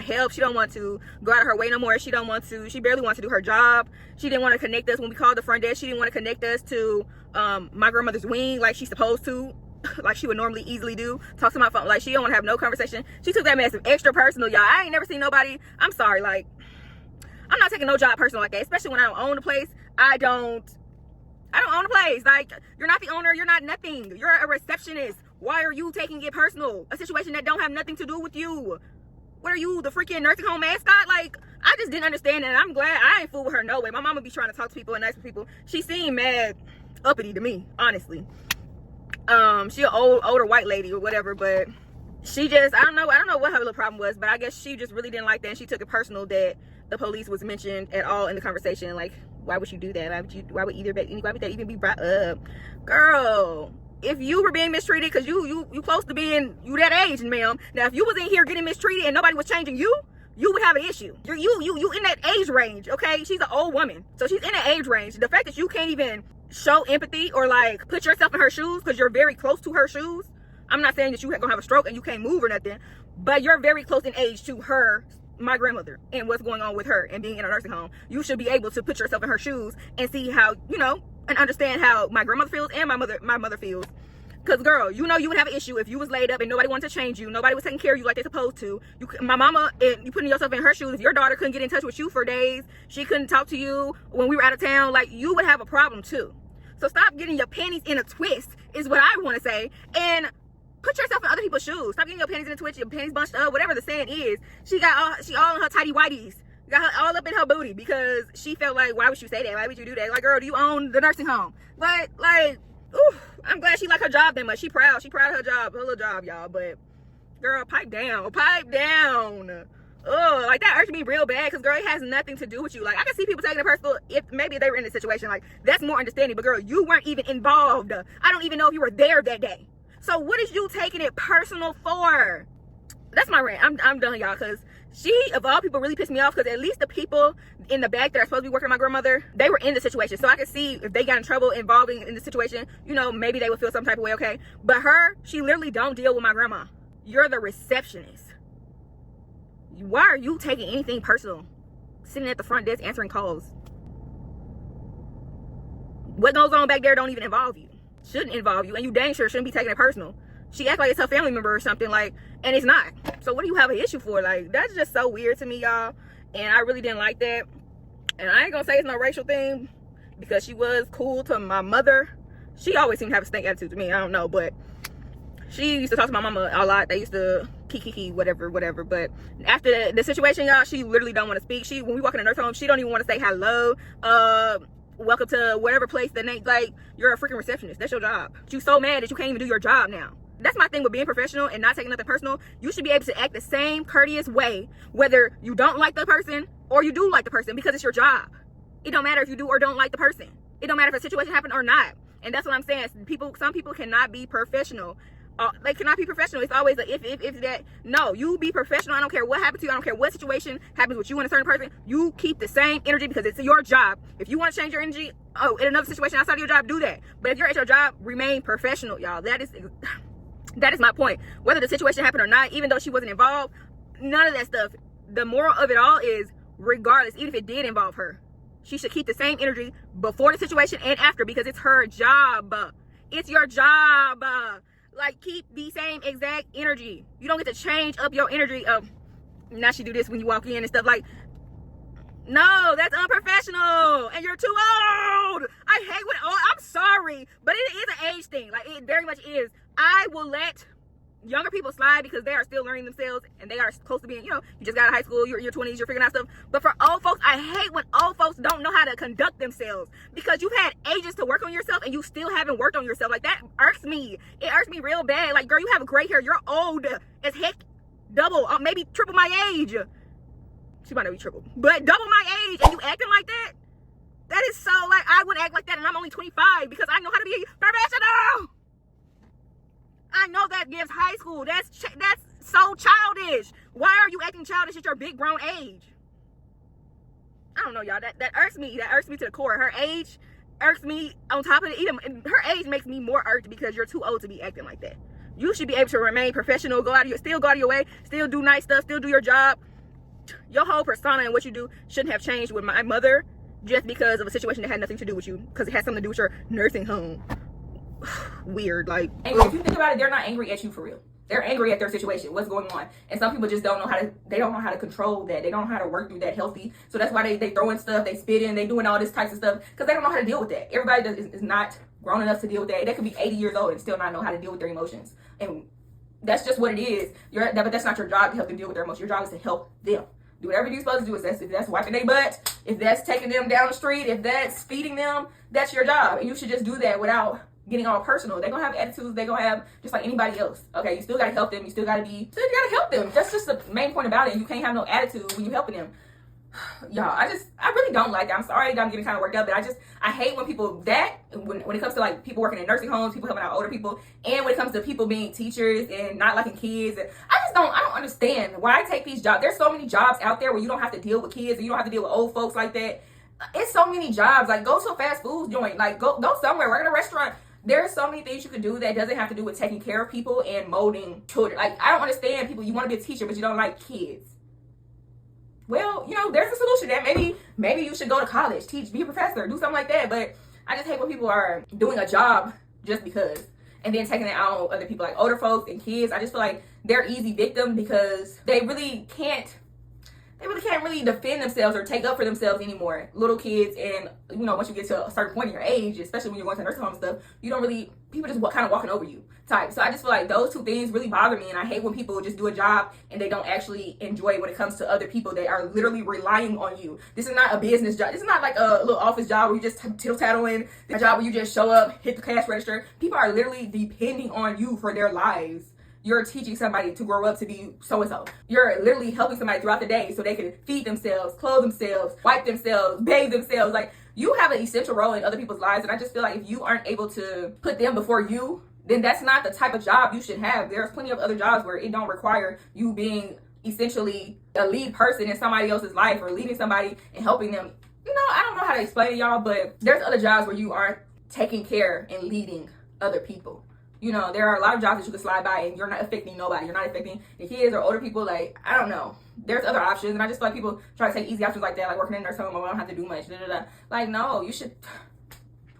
help. She don't want to go out of her way no more. She barely wants to do her job. She didn't want to connect us when we called the front desk. She didn't want to connect us to my grandmother's wing like she's supposed to, like she would normally easily do. Talk to my phone. Like, she don't want to have no conversation. She took that massive extra personal, y'all. I ain't never seen nobody. I'm sorry. Like, I'm not taking no job personal like that, especially when I don't own the place. I don't own the place. Like, you're not the owner. You're not nothing. You're a receptionist. Why are you taking it personal? A situation that don't have nothing to do with you. What are you, the freaking nursing home mascot? Like, I just didn't understand it, and I'm glad I ain't fool with her no way. My mama be trying to talk to people and nice with people. She seemed mad uppity to me, honestly. She an older white lady or whatever, but she just, I don't know what her little problem was, but I guess she just really didn't like that, and she took it personal that the police was mentioned at all in the conversation. Like, why would you do that? Why would that even be brought up? Girl, if you were being mistreated, because you close to being, you that age, ma'am. Now, if you was in here getting mistreated and nobody was changing you, you would have an issue. You in that age range, okay? She's an old woman, so she's in that age range. The fact that you can't even show empathy or like put yourself in her shoes, because you're very close to her shoes. I'm not saying that you're gonna have a stroke and you can't move or nothing, but you're very close in age to her, my grandmother, and what's going on with her and being in a nursing home. You should be able to put yourself in her shoes and see how, you know, and understand how my grandmother feels and my mother feels. Because, girl, you know you would have an issue if you was laid up and nobody wanted to change you. Nobody was taking care of you like they're supposed to. My mama, you putting yourself in her shoes. If your daughter couldn't get in touch with you for days, she couldn't talk to you when we were out of town, like, you would have a problem too. So stop getting your panties in a twist is what I want to say. And put yourself in other people's shoes. Stop getting your panties in a twist, your panties bunched up, whatever the saying is. She all in her tighty whities. Got her all up in her booty because she felt like, why would you say that? Why would you do that? Like, girl, do you own the nursing home? But, like, ooh, I'm glad she like her job that much. She proud of her job, her little job, y'all. But, girl, pipe down. Oh, like, that irked me real bad because, girl, it has nothing to do with you. Like, I can see people taking it personal if maybe they were in this situation. Like, that's more understanding. But, girl, you weren't even involved. I don't even know if you were there that day. So what is you taking it personal for? That's my rant. I'm done, y'all, because she, of all people, really pissed me off, because at least the people in the back that are supposed to be working with my grandmother, they were in the situation. So I could see if they got in trouble involving in the situation, you know, maybe they would feel some type of way, okay? But her, she literally don't deal with my grandma. You're the receptionist. Why are you taking anything personal? Sitting at the front desk answering calls. What goes on back there don't even involve you. Shouldn't involve you, and you dang sure shouldn't be taking it personal. She acts like it's her family member or something, like, and it's not. So what do you have an issue for? Like, that's just so weird to me, y'all, and I really didn't like that. And I ain't gonna say it's no racial thing, because she was cool to my mother. She always seemed to have a stink attitude to me. I don't know, but she used to talk to my mama a lot. They used to kiki, whatever. But after the situation, y'all, she literally don't want to speak. When we walk in the nurse home, she don't even want to say hello. Welcome to whatever place the name. Like, you're a freaking receptionist. That's your job. You so mad that you can't even do your job now. That's my thing with being professional and not taking nothing personal. You should be able to act the same courteous way, whether you don't like the person or you do like the person, because it's your job. It don't matter if you do or don't like the person. It don't matter if a situation happened or not. And that's what I'm saying. Some people cannot be professional. They cannot be professional. It's always a if that. No, you be professional. I don't care what happens to you. I don't care what situation happens with you and a certain person. You keep the same energy because it's your job. If you want to change your energy, in another situation outside of your job, do that. But if you're at your job, remain professional, y'all. That is my point. Whether the situation happened or not, even though she wasn't involved, none of that stuff. The moral of it all is, regardless, even if it did involve her, she should keep the same energy before the situation and after, because it's her job. It's your job. Like, keep the same exact energy. You don't get to change up your energy of, now she do this when you walk in and stuff. Like, no, that's unprofessional. And you're too old. I hate when, I'm sorry, but it is an age thing. Like, it very much is. I will let younger people slide because they are still learning themselves and they are close to being, you just got out of high school, you're in your 20s, you're figuring out stuff. But for old folks, I hate when old folks don't know how to conduct themselves, because you've had ages to work on yourself and you still haven't worked on yourself. Like, that irks me. It irks me real bad. Like, girl, you have gray hair. You're old as heck. Double, maybe triple my age. She might not be triple, but double my age, and you acting like that? That is so, like, I would act like that, and I'm only 25 because I know how to be professional. I know that gives high school. That's so childish. Why are you acting childish at your big grown age? I don't know, y'all. That irks me. That irks me to the core. Her age irks me. On top of it, even her age makes me more irked because you're too old to be acting like that. You should be able to remain professional, still go out of your way, still do nice stuff, still do your job. Your whole persona and what you do shouldn't have changed with my mother just because of a situation that had nothing to do with you, because it had something to do with your nursing home. Weird. Like, if you think about it, they're not angry at you for real. They're angry at their situation, what's going on. And some people just don't know how to control that. They don't know how to work through that healthy. So that's why they throwing stuff, they spitting, they doing all this types of stuff, because they don't know how to deal with that. Everybody is not grown enough to deal with that. They could be 80 years old and still not know how to deal with their emotions. And that's just what it is. But that's not your job to help them deal with their emotions. Your job is to help them. Do whatever you're supposed to do. If that's wiping their butt, if that's taking them down the street, if that's feeding them, that's your job. And you should just do that without getting all personal. They're gonna have attitudes. They're gonna have just like anybody else. Okay, you still gotta help them. You still gotta help them. That's just the main point about it. You can't have no attitude when you're helping them. Y'all, I really don't like it. I'm sorry that I'm getting kind of worked up, but I hate when people when it comes to like people working in nursing homes, people helping out older people, and when it comes to people being teachers and not liking kids. And I don't understand why I take these jobs. There's so many jobs out there where you don't have to deal with kids and you don't have to deal with old folks like that. It's so many jobs. Like, go to a fast food joint, like go somewhere, work in a restaurant. There's so many things you could do that doesn't have to do with taking care of people and molding children. Like, I don't understand people, you want to be a teacher, but you don't like kids. Well, there's a solution that maybe you should go to college, teach, be a professor, do something like that. But I just hate when people are doing a job just because, and then taking it out on other people, like older folks and kids. I just feel like they're easy victims because they really can't really defend themselves or take up for themselves anymore. Little kids, and once you get to a certain point in your age, especially when you're going to nursing home and stuff, people just kind of walking over you type. So I just feel like those two things really bother me, and I hate when people just do a job and they don't actually enjoy it when it comes to other people that are literally relying on you. This is not a business job. This is not like a little office job where you just tittle-tattling. The job where you just show up, hit the cash register. People are literally depending on you for their lives. You're teaching somebody to grow up to be so-and-so. You're literally helping somebody throughout the day so they can feed themselves, clothe themselves, wipe themselves, bathe themselves. Like, you have an essential role in other people's lives, and I just feel like if you aren't able to put them before you, then that's not the type of job you should have. There's plenty of other jobs where it don't require you being essentially a lead person in somebody else's life or leading somebody and helping them. I don't know how to explain it, y'all, but there's other jobs where you aren't taking care and leading other people. There are a lot of jobs that you can slide by and you're not affecting nobody. You're not affecting the kids or older people. Like, I don't know. There's other options, and I just feel like people try to take easy options like that, like working in a nursing home. I don't have to do much. Like, no, you should.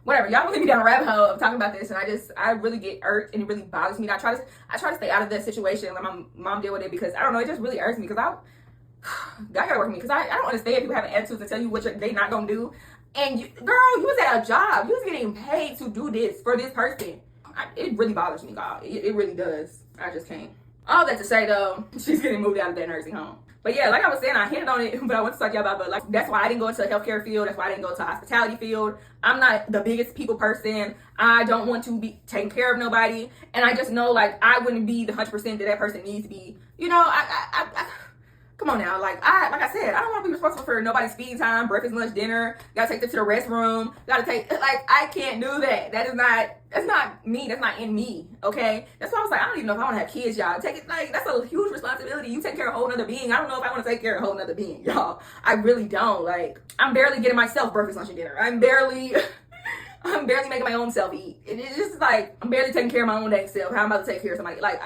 Whatever. Y'all leave me down a rabbit hole of talking about this, and I really get irked, and it really bothers me. And I try to stay out of that situation. Like, my mom deal with it because I don't know. It just really irks me because God gotta work with me because I don't understand people having attitudes to tell you what they not gonna do. And girl, you was at a job. You was getting paid to do this for this person. It really bothers me, God. It really does. I just can't. All that to say though, she's getting moved out of that nursing home. But yeah, like I was saying, I hinted on it, but I want to talk to y'all about, but like, that's why I didn't go into the healthcare field. That's why I didn't go into the hospitality field. I'm not the biggest people person. I don't want to be taking care of nobody. And I just know, like, I wouldn't be the 100% that person needs to be. You know, I come on now. Like I said, I don't want to be responsible for nobody's feeding time, breakfast, lunch, dinner. Gotta take them to the restroom. Gotta take, like, I can't do that. That's not me. That's not in me. Okay. That's why I was like, I don't even know if I want to have kids, y'all. Take it, like, that's a huge responsibility. You take care of a whole nother being. I don't know if I want to take care of a whole nother being, y'all. I really don't. Like, I'm barely getting myself breakfast, lunch, and dinner. I'm barely making my own self eat. It's just like, I'm barely taking care of my own dang self. How I'm about to take care of somebody? Like,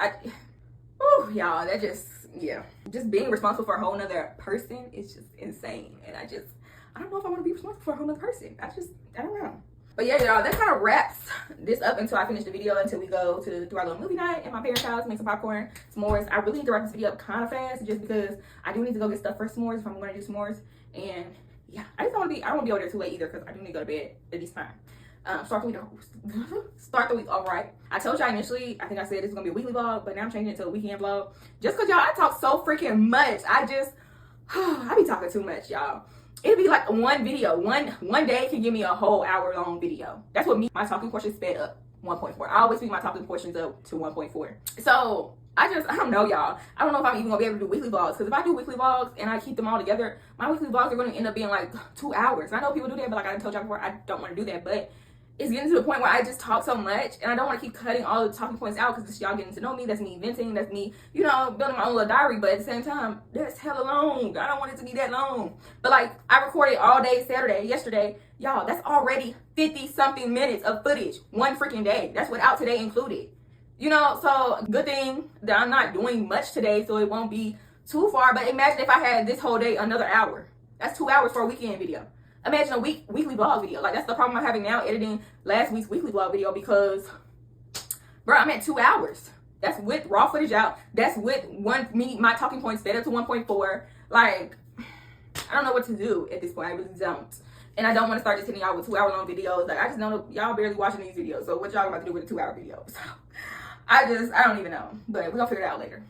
y'all, that just, yeah. Just being responsible for a whole nother person is just insane. And I don't know if I want to be responsible for a whole nother person. I don't know. But yeah, y'all, that kind of wraps this up until I finish the video, until we go to do our little movie night at my parents' house, make some popcorn, s'mores. I really need to wrap this video up kind of fast, just because I do need to go get stuff for s'mores if I'm going to do s'mores. And yeah, I don't want to be over there too late either, because I do need to go to bed at this time. Start the week all right. I told y'all initially, I think I said this was gonna be a weekly vlog, but now I'm changing it to a weekend vlog, just because y'all, I talk so freaking much. I be talking too much, y'all. It'd be like one video, one day can give me a whole hour long video. That's what my talking portion sped up 1.4. I always speed my talking portions up to 1.4. So I don't know, y'all. I don't know if I'm even gonna be able to do weekly vlogs, because if I do weekly vlogs and I keep them all together, my weekly vlogs are gonna end up being like 2 hours. And I know people do that, but like I told y'all before, I don't want to do that. But it's getting to the point where I just talk so much, and I don't want to keep cutting all the talking points out, because it's y'all getting to know me. That's me venting. That's me, you know, building my own little diary. But at the same time, that's hella long. I don't want it to be that long. But like, I recorded all day Saturday, yesterday. Y'all, that's already 50-something minutes of footage. One freaking day. That's without today included. You know, so good thing that I'm not doing much today, so it won't be too far. But imagine if I had this whole day another hour. That's 2 hours for a weekend video. Imagine a weekly vlog video. Like, that's the problem I'm having now, editing last week's weekly vlog video, because, bro, I'm at 2 hours. That's with raw footage out. That's with my talking points set up to 1.4. Like, I don't know what to do at this point. I really don't. And I don't want to start just hitting y'all with 2 hour long videos. Like, I just know y'all barely watching these videos. So what y'all about to do with a 2 hour video? So I don't even know. But we're gonna figure it out later.